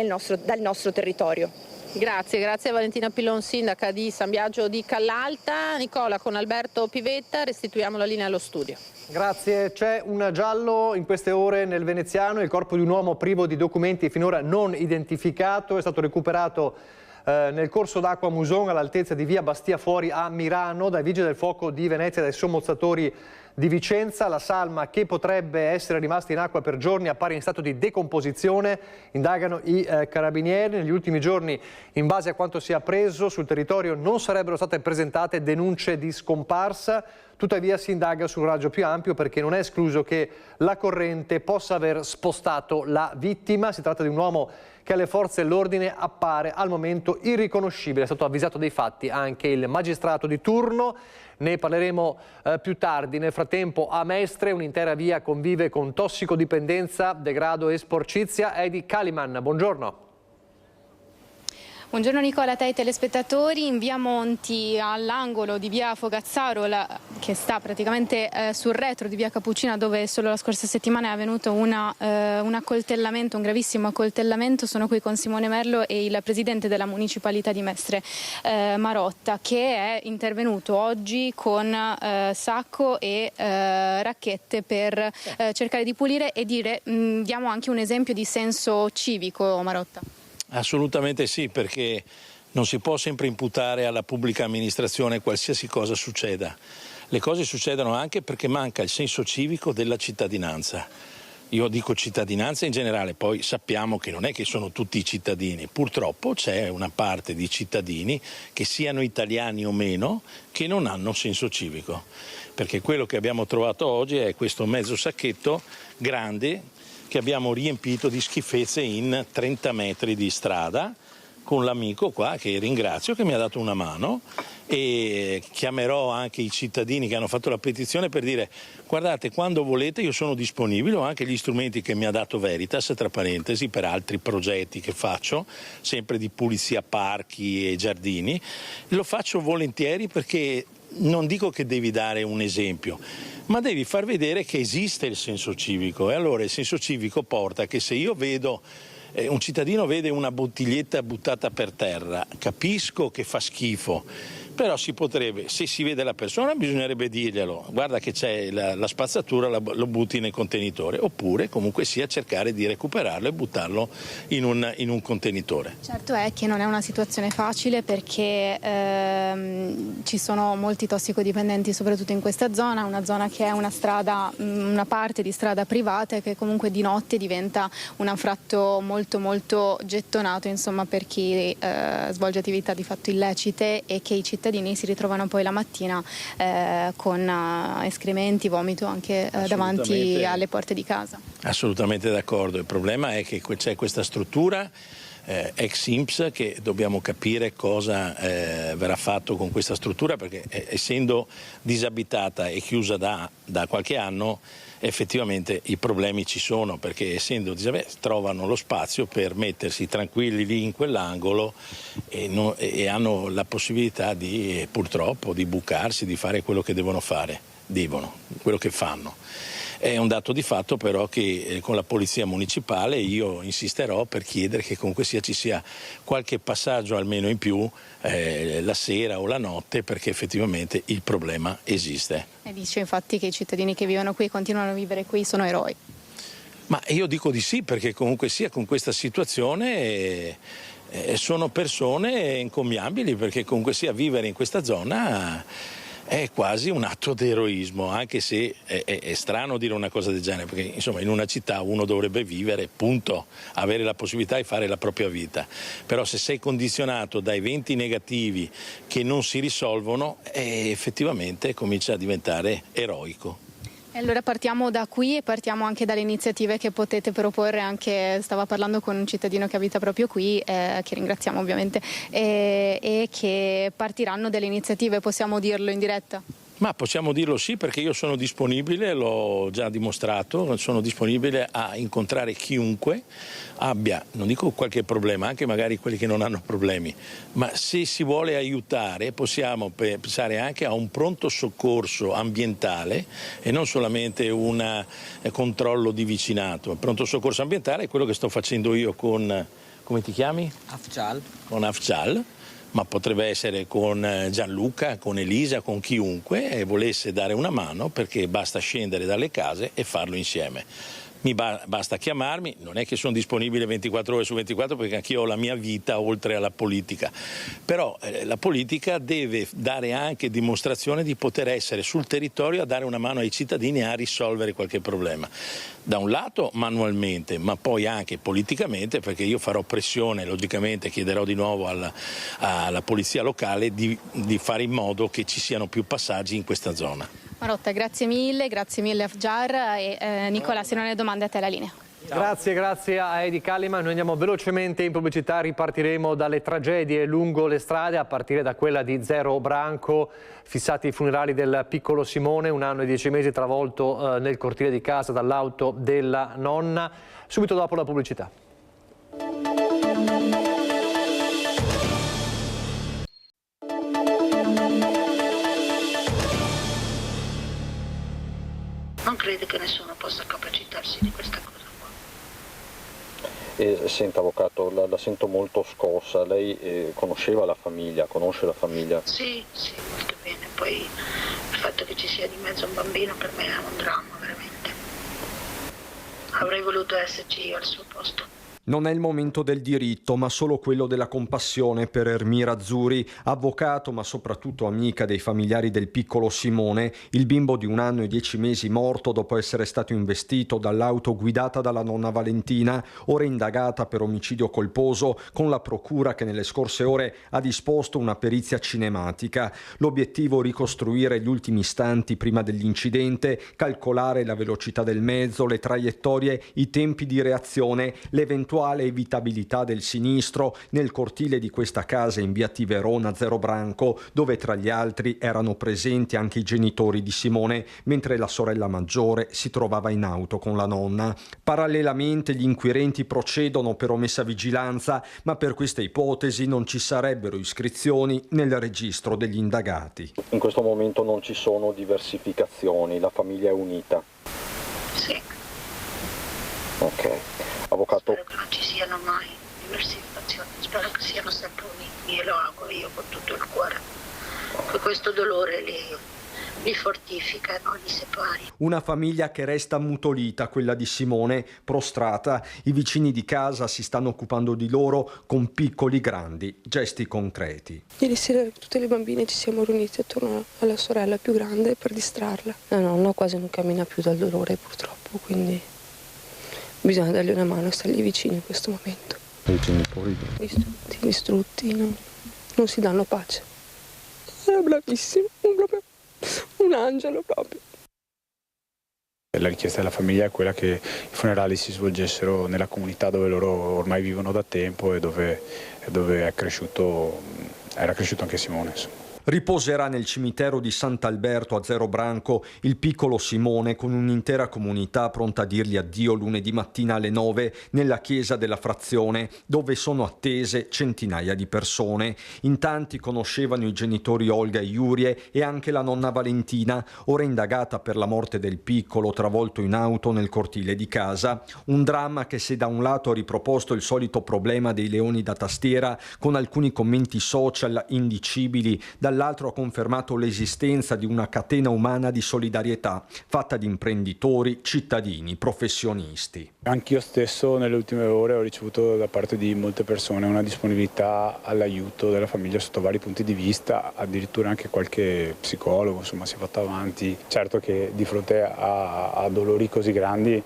dal nostro territorio. Grazie a Valentina Pillon, sindaca di San Biagio di Callalta. Nicola, con Alberto Pivetta restituiamo la linea allo studio. Grazie. C'è un giallo in queste ore nel veneziano, il corpo di un uomo privo di documenti finora non identificato, è stato recuperato nel corso d'acqua Muson all'altezza di via Bastia Fuori a Mirano dai vigili del fuoco di Venezia e dai sommozzatori di Vicenza. La salma, che potrebbe essere rimasta in acqua per giorni, appare in stato di decomposizione. Indagano i carabinieri. Negli ultimi giorni, in base a quanto si è appreso, sul territorio non sarebbero state presentate denunce di scomparsa. Tuttavia si indaga sul raggio più ampio perché non è escluso che la corrente possa aver spostato la vittima. Si tratta di un uomo che alle forze dell'ordine appare al momento irriconoscibile. È stato avvisato dei fatti anche il magistrato di turno. Ne parleremo più tardi. Nel frattempo a Mestre un'intera via convive con tossicodipendenza, degrado e sporcizia. Edi Caliman, buongiorno. Buongiorno Nicola, a te ai telespettatori. In via Monti, all'angolo di via Fogazzaro, che sta praticamente sul retro di via Cappuccina, dove solo la scorsa settimana è avvenuto un accoltellamento, un gravissimo accoltellamento. Sono qui con Simone Merlo e il presidente della municipalità di Mestre, Marotta, che è intervenuto oggi con sacco e racchette per cercare di pulire e dire, diamo anche un esempio di senso civico, Marotta. Assolutamente sì, perché non si può sempre imputare alla pubblica amministrazione qualsiasi cosa succeda. Le cose succedono anche perché manca il senso civico della cittadinanza. Io dico cittadinanza in generale, poi sappiamo che non è che sono tutti i cittadini, purtroppo c'è una parte di cittadini, che siano italiani o meno, che non hanno senso civico, perché quello che abbiamo trovato oggi è questo mezzo sacchetto grande che abbiamo riempito di schifezze in 30 metri di strada, con l'amico qua che ringrazio che mi ha dato una mano, e chiamerò anche i cittadini che hanno fatto la petizione per dire: guardate, quando volete io sono disponibile, ho anche gli strumenti che mi ha dato Veritas, tra parentesi, per altri progetti che faccio, sempre di pulizia parchi e giardini, lo faccio volentieri, perché non dico che devi dare un esempio, ma devi far vedere che esiste il senso civico, e allora il senso civico porta che se io vedo un cittadino vede una bottiglietta buttata per terra, capisco che fa schifo, però si potrebbe, se si vede la persona bisognerebbe dirglielo: guarda che c'è la spazzatura, lo butti nel contenitore, oppure comunque sia cercare di recuperarlo e buttarlo in un contenitore. Certo è che non è una situazione facile, perché ci sono molti tossicodipendenti soprattutto in questa zona, una zona che è una strada, una parte di strada privata, e che comunque di notte diventa un anfratto molto molto gettonato, insomma, per chi svolge attività di fatto illecite, e che i cittadini si ritrovano poi la mattina con escrementi, vomito anche davanti alle porte di casa. Assolutamente d'accordo. Il problema è che c'è questa struttura ex INPS, che dobbiamo capire cosa verrà fatto con questa struttura, perché essendo disabitata e chiusa da qualche anno, effettivamente i problemi ci sono, perché essendo disabitati trovano lo spazio per mettersi tranquilli lì in quell'angolo e hanno la possibilità di, purtroppo, di bucarsi, di fare quello che devono fare, quello che fanno. È un dato di fatto però che con la polizia municipale io insisterò per chiedere che comunque ci sia qualche passaggio almeno in più la sera o la notte, perché effettivamente il problema esiste. E dice infatti che i cittadini che vivono qui, continuano a vivere qui, sono eroi. Ma io dico di sì, perché comunque sia con questa situazione sono persone incommiabili, perché comunque sia vivere in questa zona è quasi un atto di eroismo, anche se è strano dire una cosa del genere, perché insomma in una città uno dovrebbe vivere, punto, avere la possibilità di fare la propria vita, però se sei condizionato da eventi negativi che non si risolvono, effettivamente comincia a diventare eroico. E allora partiamo da qui e partiamo anche dalle iniziative che potete proporre. Anche stava parlando con un cittadino che abita proprio qui, che ringraziamo ovviamente, e che partiranno delle iniziative, possiamo dirlo in diretta? Ma possiamo dirlo sì, perché io sono disponibile, l'ho già dimostrato, sono disponibile a incontrare chiunque abbia, non dico qualche problema, anche magari quelli che non hanno problemi, ma se si vuole aiutare possiamo pensare anche a un pronto soccorso ambientale e non solamente un controllo di vicinato. Il pronto soccorso ambientale è quello che sto facendo io con, come ti chiami? Afzal. Con Afzal. Ma potrebbe essere con Gianluca, con Elisa, con chiunque e volesse dare una mano, perché basta scendere dalle case e farlo insieme. Basta chiamarmi, non è che sono disponibile 24 ore su 24, perché anch'io ho la mia vita oltre alla politica, però la politica deve dare anche dimostrazione di poter essere sul territorio a dare una mano ai cittadini a risolvere qualche problema. Da un lato manualmente, ma poi anche politicamente, perché io farò pressione, logicamente chiederò di nuovo alla polizia locale di fare in modo che ci siano più passaggi in questa zona. Marotta, grazie mille Afjar, e Nicola, se non hai domande a te la linea. Grazie a Heidi Kalimann. Noi andiamo velocemente in pubblicità, ripartiremo dalle tragedie lungo le strade, a partire da quella di Zero Branco, fissati i funerali del piccolo Simone, 1 anno e 10 mesi, travolto nel cortile di casa dall'auto della nonna. Subito dopo la pubblicità. Non crede che nessuno possa capacitarsi di questa cosa qua? Senta avvocato, la sento molto scossa. Lei conosceva la famiglia, conosce la famiglia? Sì, molto bene. Poi il fatto che ci sia di mezzo un bambino per me è un dramma, veramente. Avrei voluto esserci io al suo posto. Non è il momento del diritto, ma solo quello della compassione per Ermira Azzuri, avvocato ma soprattutto amica dei familiari del piccolo Simone, il bimbo di 1 anno e 10 mesi morto dopo essere stato investito dall'auto guidata dalla nonna Valentina, ora indagata per omicidio colposo, con la procura che nelle scorse ore ha disposto una perizia cinematica. L'obiettivo ricostruire gli ultimi istanti prima dell'incidente, calcolare la velocità del mezzo, le traiettorie, i tempi di reazione, l'eventuale evitabilità del sinistro nel cortile di questa casa in via Tiverona 0 Branco, dove tra gli altri erano presenti anche i genitori di Simone, mentre la sorella maggiore si trovava in auto con la nonna. Parallelamente gli inquirenti procedono per omessa vigilanza, ma per questa ipotesi non ci sarebbero iscrizioni nel registro degli indagati. In questo momento non ci sono diversificazioni, la famiglia è unita. Sì. Ok. Avvocato. Spero che non ci siano mai diversificazioni, spero che siano sempre uniti e lo auguro io con tutto il cuore, che questo dolore li fortifica e non li separi. Una famiglia che resta ammutolita, quella di Simone, prostrata. I vicini di casa si stanno occupando di loro con piccoli grandi gesti concreti. Ieri sera tutte le bambine ci siamo riunite attorno alla sorella più grande per distrarla. La nonna quasi non cammina più dal dolore purtroppo, quindi bisogna dargli una mano e stargli vicino in questo momento. I genitori distrutti, non si danno pace. Era bravissimo, un angelo proprio. La richiesta della famiglia è quella che i funerali si svolgessero nella comunità dove loro ormai vivono da tempo e dove era cresciuto anche Simone. Insomma. Riposerà nel cimitero di Sant'Alberto a 0 Branco il piccolo Simone, con un'intera comunità pronta a dirgli addio lunedì mattina alle 9 nella chiesa della frazione, dove sono attese centinaia di persone. In tanti conoscevano i genitori Olga e Yurie e anche la nonna Valentina, ora indagata per la morte del piccolo travolto in auto nel cortile di casa. Un dramma che, se da un lato ha riproposto il solito problema dei leoni da tastiera con alcuni commenti social indicibili, dall'altro ha confermato l'esistenza di una catena umana di solidarietà fatta di imprenditori, cittadini, professionisti. Anch'io stesso nelle ultime ore ho ricevuto da parte di molte persone una disponibilità all'aiuto della famiglia sotto vari punti di vista, addirittura anche qualche psicologo, insomma, si è fatto avanti. Certo che di fronte a dolori così grandi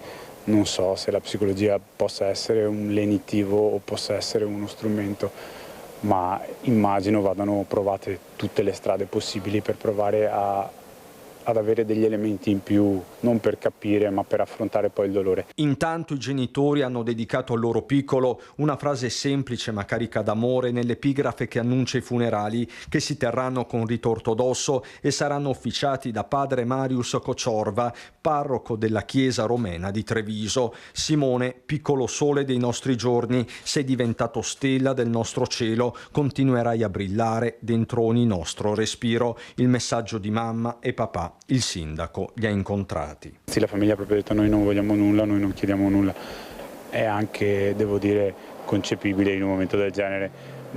non so se la psicologia possa essere un lenitivo o possa essere uno strumento, ma immagino vadano provate tutte le strade possibili per provare ad avere degli elementi in più, non per capire ma per affrontare poi il dolore. Intanto i genitori hanno dedicato al loro piccolo una frase semplice ma carica d'amore nell'epigrafe che annuncia i funerali, che si terranno con rito ortodosso e saranno officiati da padre Marius Cociorva, parroco della chiesa romena di Treviso. Simone, piccolo sole dei nostri giorni, sei diventato stella del nostro cielo, continuerai a brillare dentro ogni nostro respiro. Il messaggio di mamma e papà. Il sindaco li ha incontrati. Sì, la famiglia ha proprio detto: noi non vogliamo nulla, noi non chiediamo nulla. È anche, devo dire, concepibile in un momento del genere.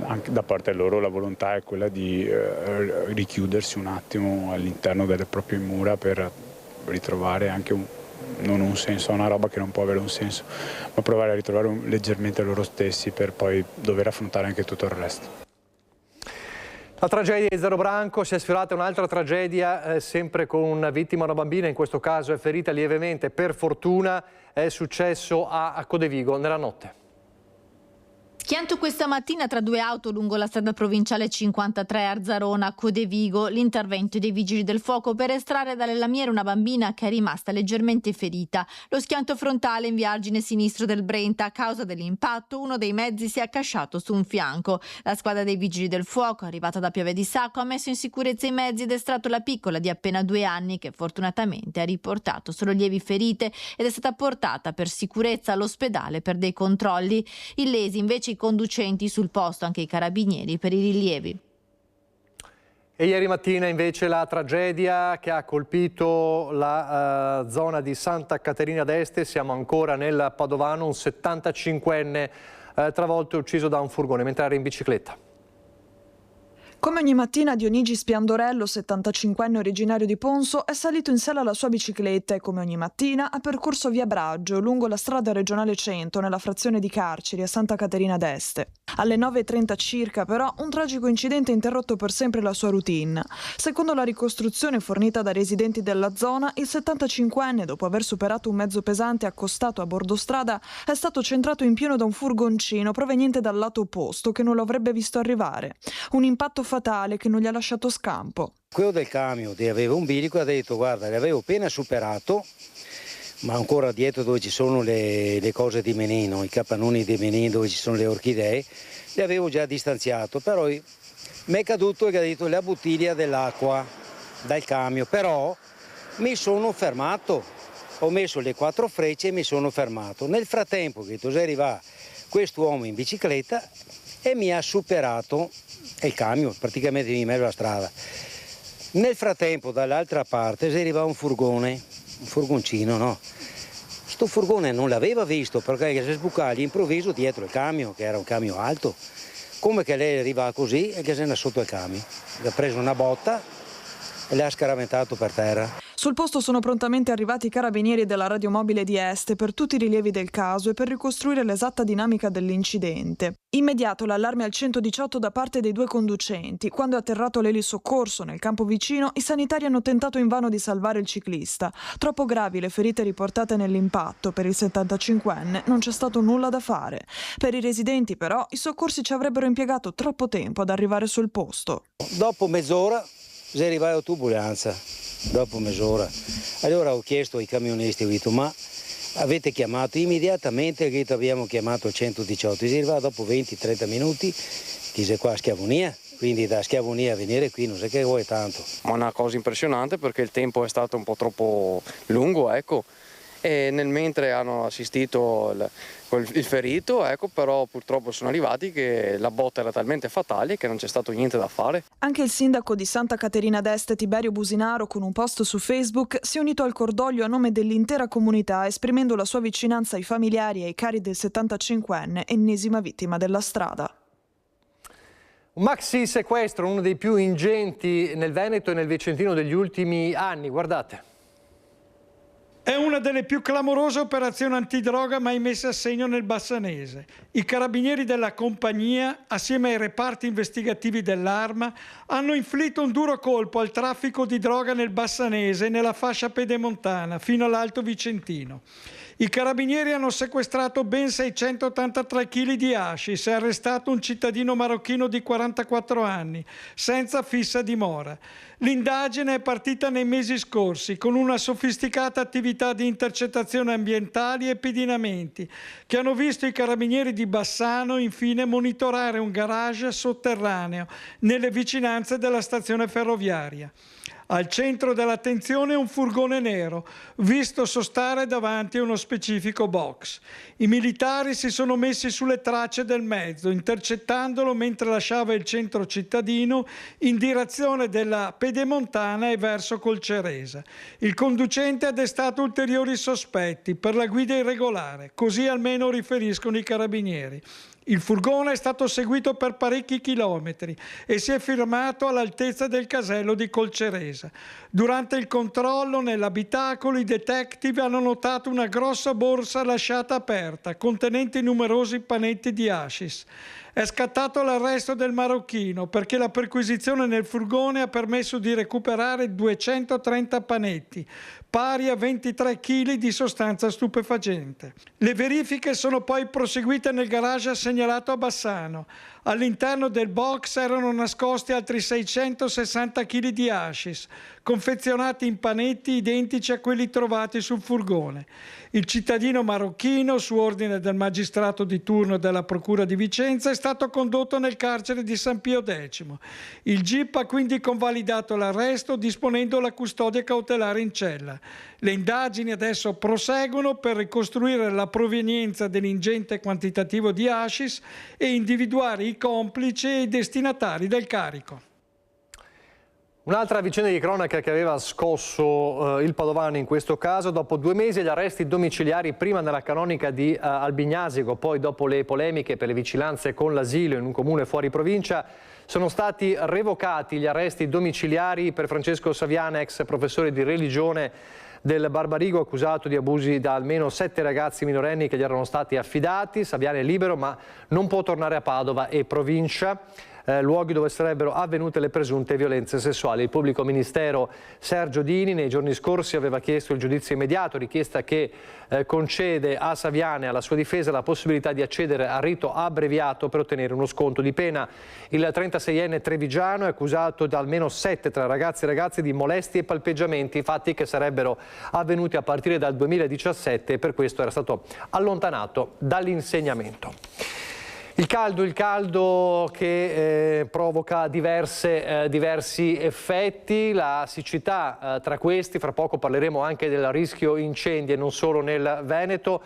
Anche da parte loro la volontà è quella di richiudersi un attimo all'interno delle proprie mura per ritrovare anche non un senso a una roba che non può avere un senso, ma provare a ritrovare leggermente loro stessi per poi dover affrontare anche tutto il resto. La tragedia di 0 Branco, si è sfiorata un'altra tragedia, sempre con una vittima, una bambina, in questo caso è ferita lievemente, per fortuna. È successo a Codevigo nella notte. Schianto questa mattina tra 2 auto lungo la strada provinciale 53 Arzarona, Codevigo. L'intervento dei vigili del fuoco per estrarre dalle lamiere una bambina che è rimasta leggermente ferita. Lo schianto frontale in via argine sinistro del Brenta. A causa dell'impatto uno dei mezzi si è accasciato su un fianco. La squadra dei vigili del fuoco, arrivata da Piave di Sacco, ha messo in sicurezza i mezzi ed estratto la piccola di appena 2 anni, che fortunatamente ha riportato solo lievi ferite ed è stata portata per sicurezza all'ospedale per dei controlli. Illesi invece i conducenti, sul posto anche i carabinieri per i rilievi. E ieri mattina invece la tragedia che ha colpito la zona di Santa Caterina d'Este, siamo ancora nel Padovano, un 75enne travolto e ucciso da un furgone mentre era in bicicletta. Come ogni mattina Dionigi Spiandorello, 75enne originario di Ponso, è salito in sella alla sua bicicletta e come ogni mattina ha percorso via Braggio, lungo la strada regionale 100, nella frazione di Carceri, a Santa Caterina d'Este. Alle 9:30 circa, però, un tragico incidente ha interrotto per sempre la sua routine. Secondo la ricostruzione fornita dai residenti della zona, il 75enne, dopo aver superato un mezzo pesante accostato a bordo strada, è stato centrato in pieno da un furgoncino proveniente dal lato opposto che non lo avrebbe visto arrivare. Un impatto fatale che non gli ha lasciato scampo. Quello del camion aveva un bilico e ha detto guarda, le avevo appena superato, ma ancora dietro dove ci sono le cose di Menino, i capannoni di Menino dove ci sono le orchidee, le avevo già distanziato, però mi è caduto e ha detto la bottiglia dell'acqua dal camion, però mi sono fermato, ho messo le 4 frecce e mi sono fermato. Nel frattempo che arriva quest'uomo in bicicletta e mi ha superato il camion, praticamente in mezzo alla strada. Nel frattempo dall'altra parte si arriva un furgoncino, no? Sto furgone non l'aveva visto perché si sbucava all'improvviso dietro il camion, che era un camion alto. Come che lei arriva così e che se ne è sotto il camion. Ha preso una botta e l'ha scaraventato per terra. Sul posto sono prontamente arrivati i carabinieri della radiomobile di Este per tutti i rilievi del caso e per ricostruire l'esatta dinamica dell'incidente. Immediato l'allarme al 118 da parte dei 2 conducenti. Quando è atterrato l'elisoccorso nel campo vicino, i sanitari hanno tentato invano di salvare il ciclista. Troppo gravi le ferite riportate nell'impatto. Per il 75enne non c'è stato nulla da fare. Per i residenti però i soccorsi ci avrebbero impiegato troppo tempo ad arrivare sul posto. Dopo mezz'ora si è arrivata la turbolenza. Dopo mezz'ora. Allora ho chiesto ai camionisti, ho detto ma avete chiamato immediatamente, che abbiamo chiamato il 118, si arriva dopo 20-30 minuti, chi sei qua a Schiavonia, quindi da Schiavonia a venire qui non so che vuoi tanto. Ma una cosa impressionante perché il tempo è stato un po' troppo lungo, ecco, e nel mentre hanno assistito il ferito, ecco, però purtroppo sono arrivati che la botta era talmente fatale che non c'è stato niente da fare. Anche il sindaco di Santa Caterina d'Este, Tiberio Businaro, con un post su Facebook si è unito al cordoglio a nome dell'intera comunità, esprimendo la sua vicinanza ai familiari e ai cari del 75enne, ennesima vittima della strada. Un maxi sequestro, uno dei più ingenti nel Veneto e nel Vicentino degli ultimi anni, guardate. È una delle più clamorose operazioni antidroga mai messe a segno nel Bassanese. I carabinieri della compagnia, assieme ai reparti investigativi dell'Arma, hanno inflitto un duro colpo al traffico di droga nel Bassanese e nella fascia pedemontana, fino all'Alto Vicentino. I carabinieri hanno sequestrato ben 683 kg di hashish e arrestato un cittadino marocchino di 44 anni, senza fissa dimora. L'indagine è partita nei mesi scorsi con una sofisticata attività di intercettazione ambientali e pedinamenti che hanno visto i carabinieri di Bassano infine monitorare un garage sotterraneo nelle vicinanze della stazione ferroviaria. Al centro dell'attenzione un furgone nero, visto sostare davanti a uno specifico box. I militari si sono messi sulle tracce del mezzo, intercettandolo mentre lasciava il centro cittadino in direzione della Pedemontana e verso Colceresa. Il conducente ha destato ulteriori sospetti per la guida irregolare, così almeno riferiscono i carabinieri. Il furgone è stato seguito per parecchi chilometri e si è fermato all'altezza del casello di Colceresa. Durante il controllo nell'abitacolo i detective hanno notato una grossa borsa lasciata aperta contenente numerosi panetti di hashish. È scattato l'arresto del marocchino perché la perquisizione nel furgone ha permesso di recuperare 230 panetti, pari a 23 kg di sostanza stupefacente. Le verifiche sono poi proseguite nel garage segnalato a Bassano. All'interno del box erano nascosti altri 660 kg di hashish, confezionati in panetti identici a quelli trovati sul furgone. Il cittadino marocchino, su ordine del magistrato di turno della Procura di Vicenza, è stato condotto nel carcere di San Pio X. Il GIP ha quindi convalidato l'arresto disponendo la custodia cautelare in cella. Le indagini adesso proseguono per ricostruire la provenienza dell'ingente quantitativo di hashish e individuare i complici e i destinatari del carico. Un'altra vicenda di cronaca che aveva scosso il Padovano in questo caso: dopo 2 mesi gli arresti domiciliari, prima nella canonica di Albignasico, poi dopo le polemiche per le vicinanze con l'asilo in un comune fuori provincia, sono stati revocati gli arresti domiciliari per Francesco Saviane, ex professore di religione del Barbarigo, accusato di abusi da almeno 7 ragazzi minorenni che gli erano stati affidati. Saviane è libero ma non può tornare a Padova e provincia, luoghi dove sarebbero avvenute le presunte violenze sessuali. Il pubblico ministero Sergio Dini nei giorni scorsi aveva chiesto il giudizio immediato, richiesta che concede a Saviane e alla sua difesa la possibilità di accedere al rito abbreviato per ottenere uno sconto di pena. Il 36enne trevigiano è accusato da almeno 7 tra ragazzi e ragazze di molestie e palpeggiamenti, fatti che sarebbero avvenuti a partire dal 2017 e per questo era stato allontanato dall'insegnamento. Il caldo che provoca diversi effetti, la siccità tra questi, fra poco parleremo anche del rischio incendi e non solo nel Veneto.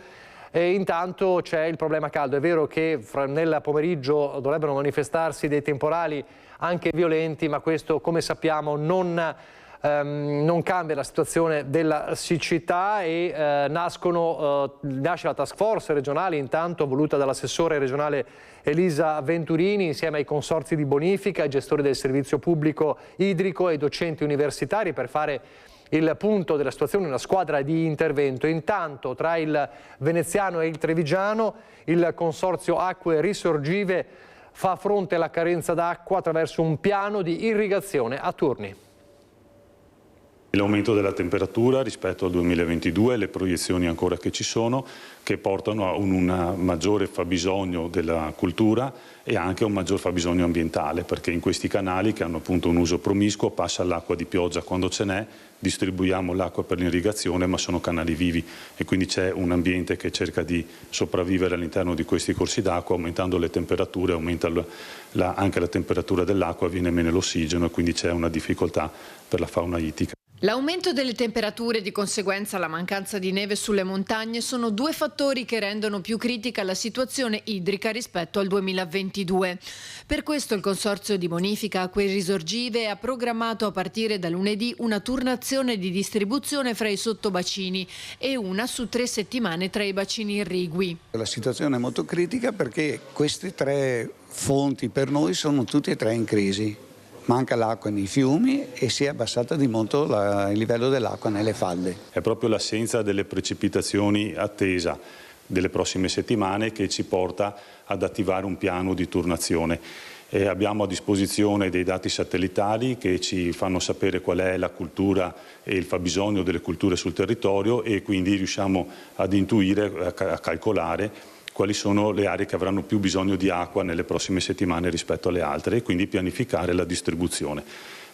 E intanto c'è il problema caldo. È vero che nel pomeriggio dovrebbero manifestarsi dei temporali anche violenti, ma questo, come sappiamo, non cambia la situazione della siccità e nasce la task force regionale, intanto voluta dall'assessore regionale Elisa Venturini, insieme ai consorzi di bonifica, ai gestori del servizio pubblico idrico e ai docenti universitari, per fare il punto della situazione, una squadra di intervento. Intanto tra il veneziano e il trevigiano il consorzio Acque Risorgive fa fronte alla carenza d'acqua attraverso un piano di irrigazione a turni. L'aumento della temperatura rispetto al 2022, le proiezioni ancora che ci sono, che portano a un maggiore fabbisogno della cultura e anche a un maggior fabbisogno ambientale, perché in questi canali, che hanno appunto un uso promiscuo, passa l'acqua di pioggia quando ce n'è, distribuiamo l'acqua per l'irrigazione, ma sono canali vivi e quindi c'è un ambiente che cerca di sopravvivere all'interno di questi corsi d'acqua. Aumentando le temperature aumenta anche la temperatura dell'acqua, viene meno l'ossigeno e quindi c'è una difficoltà per la fauna ittica. L'aumento delle temperature e di conseguenza la mancanza di neve sulle montagne sono 2 fattori che rendono più critica la situazione idrica rispetto al 2022. Per questo il Consorzio di Bonifica Acque Risorgive ha programmato a partire da lunedì una turnazione di distribuzione fra i sottobacini e una su 3 settimane tra i bacini irrigui. La situazione è molto critica perché queste 3 fonti per noi sono tutte e 3 in crisi. Manca l'acqua nei fiumi e si è abbassata di molto il livello dell'acqua nelle falde. È proprio l'assenza delle precipitazioni attesa delle prossime settimane che ci porta ad attivare un piano di turnazione. Abbiamo a disposizione dei dati satellitari che ci fanno sapere qual è la cultura e il fabbisogno delle culture sul territorio e quindi riusciamo ad intuire, a calcolare quali sono le aree che avranno più bisogno di acqua nelle prossime settimane rispetto alle altre e quindi pianificare la distribuzione.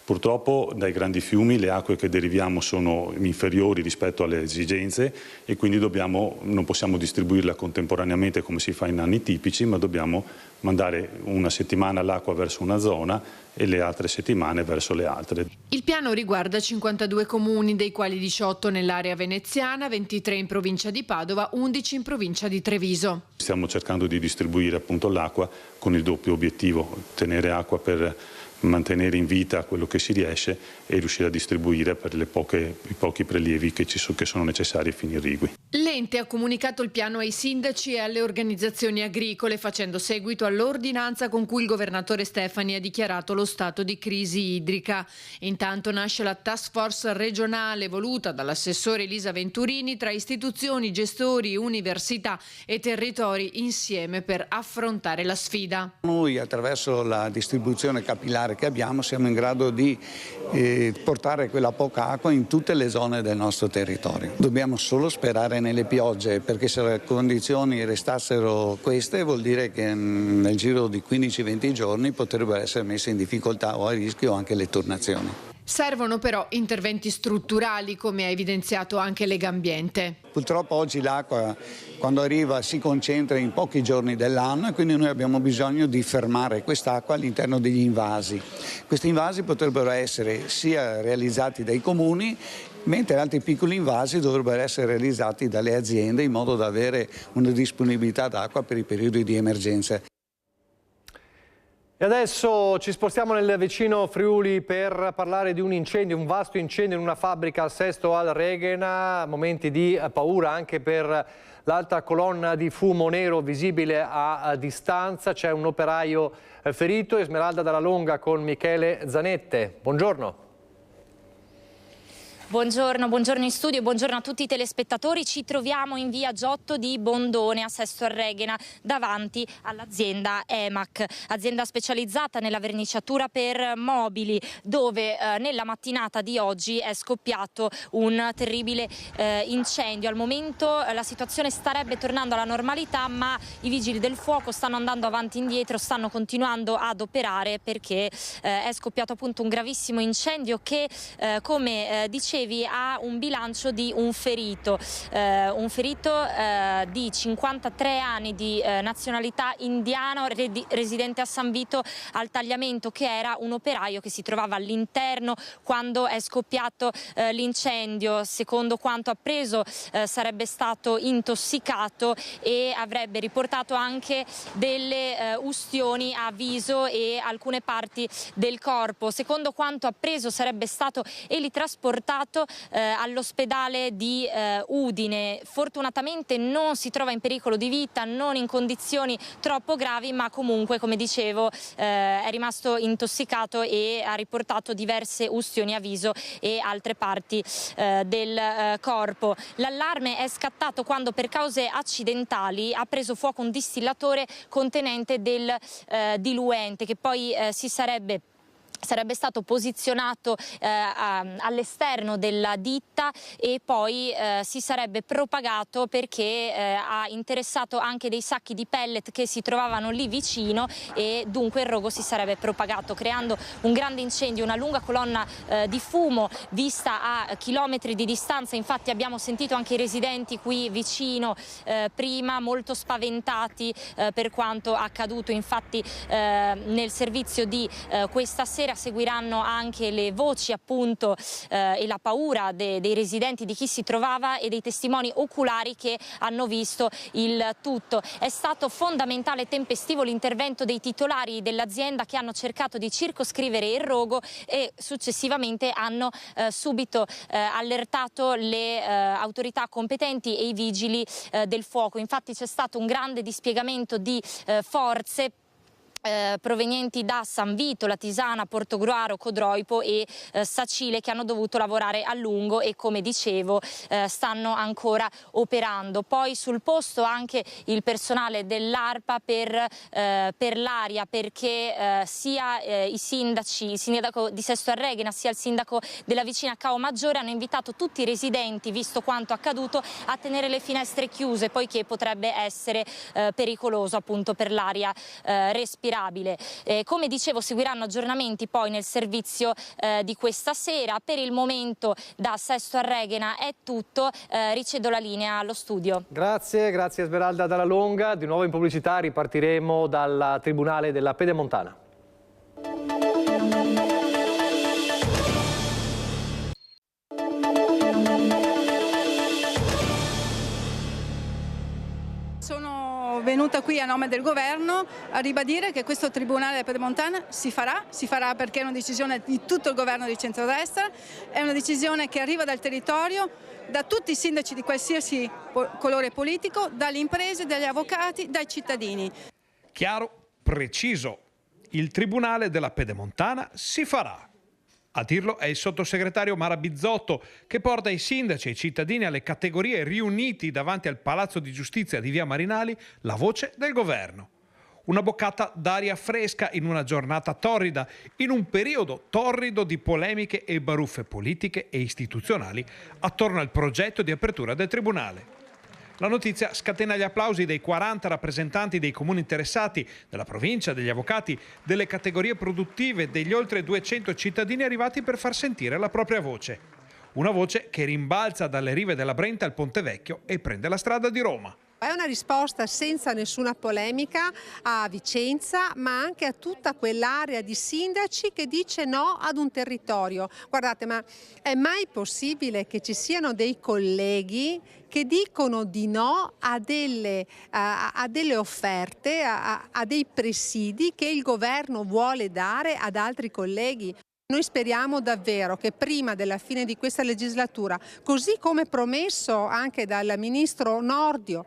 Purtroppo dai grandi fiumi le acque che deriviamo sono inferiori rispetto alle esigenze e quindi non possiamo distribuirla contemporaneamente come si fa in anni tipici, ma dobbiamo mandare una settimana l'acqua verso una zona e le altre settimane verso le altre. Il piano riguarda 52 comuni, dei quali 18 nell'area veneziana, 23 in provincia di Padova, 11 in provincia di Treviso. Stiamo cercando di distribuire appunto l'acqua con il doppio obiettivo, ottenere acqua per mantenere in vita quello che si riesce e riuscire a distribuire per i pochi prelievi che sono necessari ai fini irrigui. L'ente ha comunicato il piano ai sindaci e alle organizzazioni agricole, facendo seguito all'ordinanza con cui il governatore Stefani ha dichiarato lo stato di crisi idrica. Intanto nasce la task force regionale voluta dall'assessore Elisa Venturini tra istituzioni, gestori, università e territori insieme per affrontare la sfida. Noi attraverso la distribuzione capillare che abbiamo siamo in grado di portare quella poca acqua in tutte le zone del nostro territorio. Dobbiamo solo sperare nelle piogge, perché se le condizioni restassero queste vuol dire che nel giro di 15-20 giorni potrebbero essere messe in difficoltà o a rischio anche le turnazioni. Servono però interventi strutturali, come ha evidenziato anche Legambiente. Purtroppo oggi l'acqua quando arriva si concentra in pochi giorni dell'anno e quindi noi abbiamo bisogno di fermare quest'acqua all'interno degli invasi. Questi invasi potrebbero essere sia realizzati dai comuni, mentre altri piccoli invasi dovrebbero essere realizzati dalle aziende in modo da avere una disponibilità d'acqua per i periodi di emergenza. E adesso ci spostiamo nel vicino Friuli per parlare di un incendio, un vasto incendio in una fabbrica a Sesto al Reghena, momenti di paura anche per l'alta colonna di fumo nero visibile a distanza. C'è un operaio ferito. Esmeralda Dalla Longa con Michele Zanette. Buongiorno. Buongiorno in studio, buongiorno a tutti i telespettatori. Ci troviamo in via Giotto di Bondone a Sesto al Reghena, davanti all'azienda EMAC, azienda specializzata nella verniciatura per mobili, dove nella mattinata di oggi è scoppiato un terribile incendio. Al momento la situazione starebbe tornando alla normalità, ma i vigili del fuoco stanno andando avanti e indietro, stanno continuando ad operare perché è scoppiato appunto un gravissimo incendio che, come dicevo, ha un bilancio di un ferito di 53 anni di nazionalità indiana, residente a San Vito al Tagliamento, che era un operaio che si trovava all'interno quando è scoppiato l'incendio. Secondo quanto appreso sarebbe stato intossicato e avrebbe riportato anche delle ustioni a viso e alcune parti del corpo. Secondo quanto appreso sarebbe stato elitrasportato all'ospedale di Udine. Fortunatamente non si trova in pericolo di vita, non in condizioni troppo gravi, ma comunque, come dicevo, è rimasto intossicato e ha riportato diverse ustioni a viso e altre parti del corpo. L'allarme è scattato quando, per cause accidentali, ha preso fuoco un distillatore contenente del diluente, che poi sarebbe stato posizionato all'esterno della ditta e poi si sarebbe propagato perché ha interessato anche dei sacchi di pellet che si trovavano lì vicino, e dunque il rogo si sarebbe propagato, creando un grande incendio, una lunga colonna di fumo vista a chilometri di distanza. Infatti abbiamo sentito anche i residenti qui vicino prima molto spaventati per quanto accaduto. Infatti nel servizio di questa sera seguiranno anche le voci appunto e la paura dei residenti, di chi si trovava e dei testimoni oculari che hanno visto il tutto. È stato fondamentale e tempestivo l'intervento dei titolari dell'azienda, che hanno cercato di circoscrivere il rogo e successivamente hanno subito allertato le autorità competenti e i vigili del fuoco. Infatti c'è stato un grande dispiegamento di forze provenienti da San Vito, Latisana, Portogruaro, Codroipo e Sacile, che hanno dovuto lavorare a lungo e, come dicevo, stanno ancora operando. Poi sul posto anche il personale dell'ARPA per l'aria, perché sia i sindaci, il sindaco di Sesto al Reghena sia il sindaco della vicina Cao Maggiore hanno invitato tutti i residenti, visto quanto accaduto, a tenere le finestre chiuse, poiché potrebbe essere pericoloso appunto per l'aria respirabile. Come dicevo, seguiranno aggiornamenti poi nel servizio di questa sera. Per il momento da Sesto al Reghena è tutto, ricedo la linea allo studio. Grazie Esmeralda Dalla Longa. Di nuovo in pubblicità, ripartiremo dal Tribunale della Pedemontana. Sono venuta qui a nome del governo a ribadire che questo Tribunale della Pedemontana si farà perché è una decisione di tutto il governo di centrodestra, è una decisione che arriva dal territorio, da tutti i sindaci di qualsiasi colore politico, dalle imprese, dagli avvocati, dai cittadini. Chiaro, preciso, il Tribunale della Pedemontana si farà. A dirlo è il sottosegretario Mara Bizzotto, che porta i sindaci e i cittadini alle categorie riuniti davanti al Palazzo di Giustizia di Via Marinali la voce del governo. Una boccata d'aria fresca in una giornata torrida, in un periodo torrido di polemiche e baruffe politiche e istituzionali attorno al progetto di apertura del Tribunale. La notizia scatena gli applausi dei 40 rappresentanti dei comuni interessati, della provincia, degli avvocati, delle categorie produttive, degli oltre 200 cittadini arrivati per far sentire la propria voce. Una voce che rimbalza dalle rive della Brenta al Ponte Vecchio e prende la strada di Roma. È una risposta senza nessuna polemica a Vicenza, ma anche a tutta quell'area di sindaci che dice no ad un territorio. Guardate, ma è mai possibile che ci siano dei colleghi che dicono di no a delle offerte, a dei presidi che il governo vuole dare ad altri colleghi? Noi speriamo davvero che prima della fine di questa legislatura, così come promesso anche dal ministro Nordio,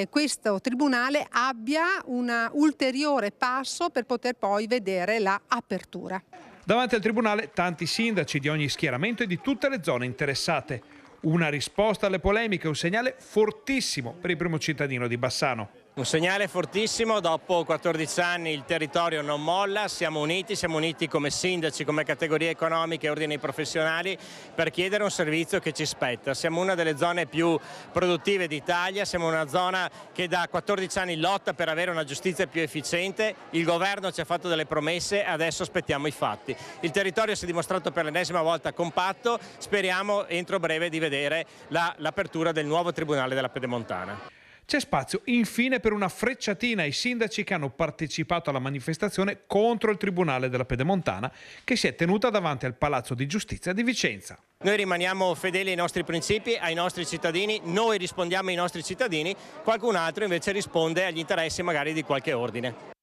questo tribunale abbia un ulteriore passo per poter poi vedere la apertura. Davanti al tribunale tanti sindaci di ogni schieramento e di tutte le zone interessate. Una risposta alle polemiche, un segnale fortissimo per il primo cittadino di Bassano. Un segnale fortissimo, dopo 14 anni il territorio non molla, siamo uniti come sindaci, come categorie economiche e ordini professionali per chiedere un servizio che ci spetta. Siamo una delle zone più produttive d'Italia, siamo una zona che da 14 anni lotta per avere una giustizia più efficiente, il governo ci ha fatto delle promesse, adesso aspettiamo i fatti. Il territorio si è dimostrato per l'ennesima volta compatto, speriamo entro breve di vedere l'apertura del nuovo Tribunale della Pedemontana. C'è spazio infine per una frecciatina ai sindaci che hanno partecipato alla manifestazione contro il Tribunale della Pedemontana che si è tenuta davanti al Palazzo di Giustizia di Vicenza. Noi rimaniamo fedeli ai nostri principi, ai nostri cittadini, noi rispondiamo ai nostri cittadini, qualcun altro invece risponde agli interessi magari di qualche ordine.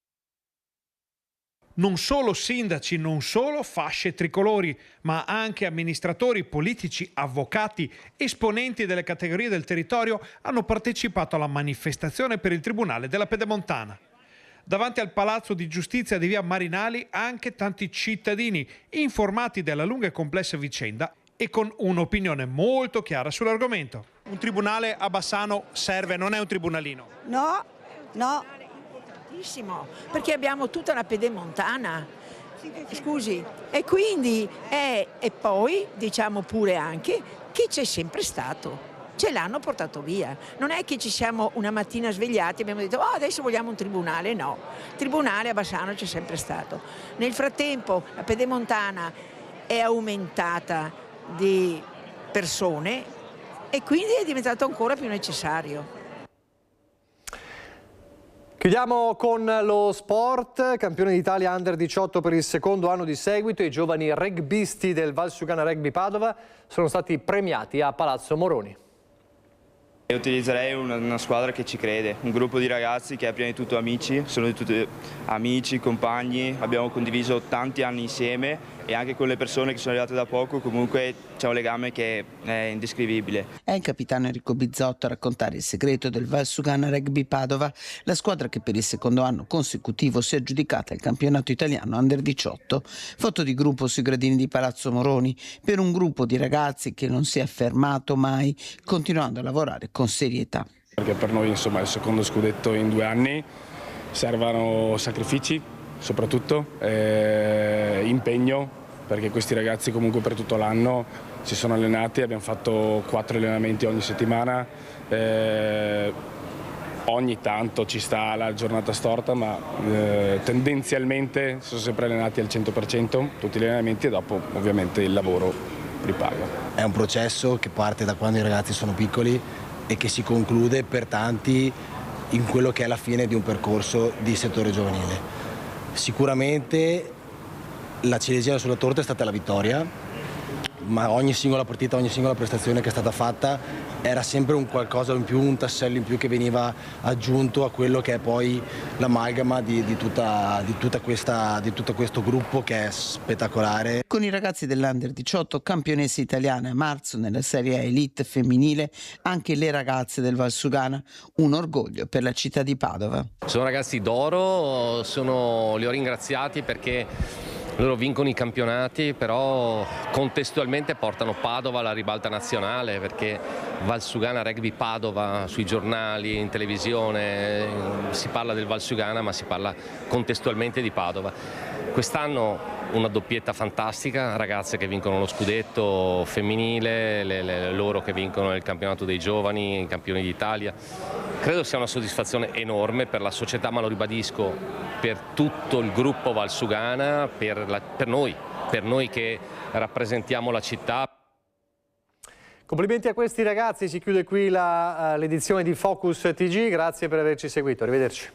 Non solo sindaci, non solo fasce tricolori, ma anche amministratori, politici, avvocati, esponenti delle categorie del territorio hanno partecipato alla manifestazione per il Tribunale della Pedemontana. Davanti al Palazzo di Giustizia di via Marinali anche tanti cittadini informati della lunga e complessa vicenda e con un'opinione molto chiara sull'argomento. Un tribunale a Bassano serve, non è un tribunalino? No. Perché abbiamo tutta la Pedemontana, scusi, e quindi e poi diciamo pure anche che c'è sempre stato, ce l'hanno portato via, non è che ci siamo una mattina svegliati e abbiamo detto adesso vogliamo un tribunale, no, il tribunale a Bassano c'è sempre stato. Nel frattempo la Pedemontana è aumentata di persone e quindi è diventato ancora più necessario. Chiudiamo con lo sport, campione d'Italia Under 18 per il secondo anno di seguito. I giovani rugbisti del Valsugana Rugby Padova sono stati premiati a Palazzo Moroni. Utilizzerei una squadra che ci crede, un gruppo di ragazzi che è prima di tutto amici, sono tutti amici, compagni, abbiamo condiviso tanti anni insieme e anche con le persone che sono arrivate da poco comunque c'è un legame che è indescrivibile. È il capitano Enrico Bizzotto a raccontare il segreto del Valsugana Rugby Padova, la squadra che per il secondo anno consecutivo si è aggiudicata il campionato italiano Under 18. Foto di gruppo sui gradini di Palazzo Moroni per un gruppo di ragazzi che non si è fermato mai, continuando a lavorare con serietà. Perché per noi insomma il secondo scudetto in 2 anni, servono sacrifici soprattutto, impegno, perché questi ragazzi comunque per tutto l'anno si sono allenati, abbiamo fatto 4 allenamenti ogni settimana, ogni tanto ci sta la giornata storta, ma tendenzialmente sono sempre allenati al 100% tutti gli allenamenti e dopo ovviamente il lavoro ripaga. È un processo che parte da quando i ragazzi sono piccoli e che si conclude per tanti in quello che è la fine di un percorso di settore giovanile. Sicuramente la ciliegina sulla torta è stata la vittoria, ma ogni singola partita, ogni singola prestazione che è stata fatta era sempre un qualcosa in più, un tassello in più che veniva aggiunto a quello che è poi l'amalgama di tutto questo gruppo che è spettacolare. Con i ragazzi dell'Under 18, campionesse italiane a marzo nella Serie A Elite femminile, anche le ragazze del Valsugana, un orgoglio per la città di Padova. Sono ragazzi d'oro, li ho ringraziati perché loro vincono i campionati, però contestualmente portano Padova alla ribalta nazionale, perché Valsugana Rugby Padova sui giornali, in televisione, si parla del Valsugana ma si parla contestualmente di Padova. Quest'anno una doppietta fantastica, ragazze che vincono lo scudetto femminile, loro che vincono il campionato dei giovani, i campioni d'Italia. Credo sia una soddisfazione enorme per la società, ma lo ribadisco, per tutto il gruppo Valsugana, per noi che rappresentiamo la città. Complimenti a questi ragazzi, si chiude qui l'edizione di Focus TG, grazie per averci seguito, arrivederci.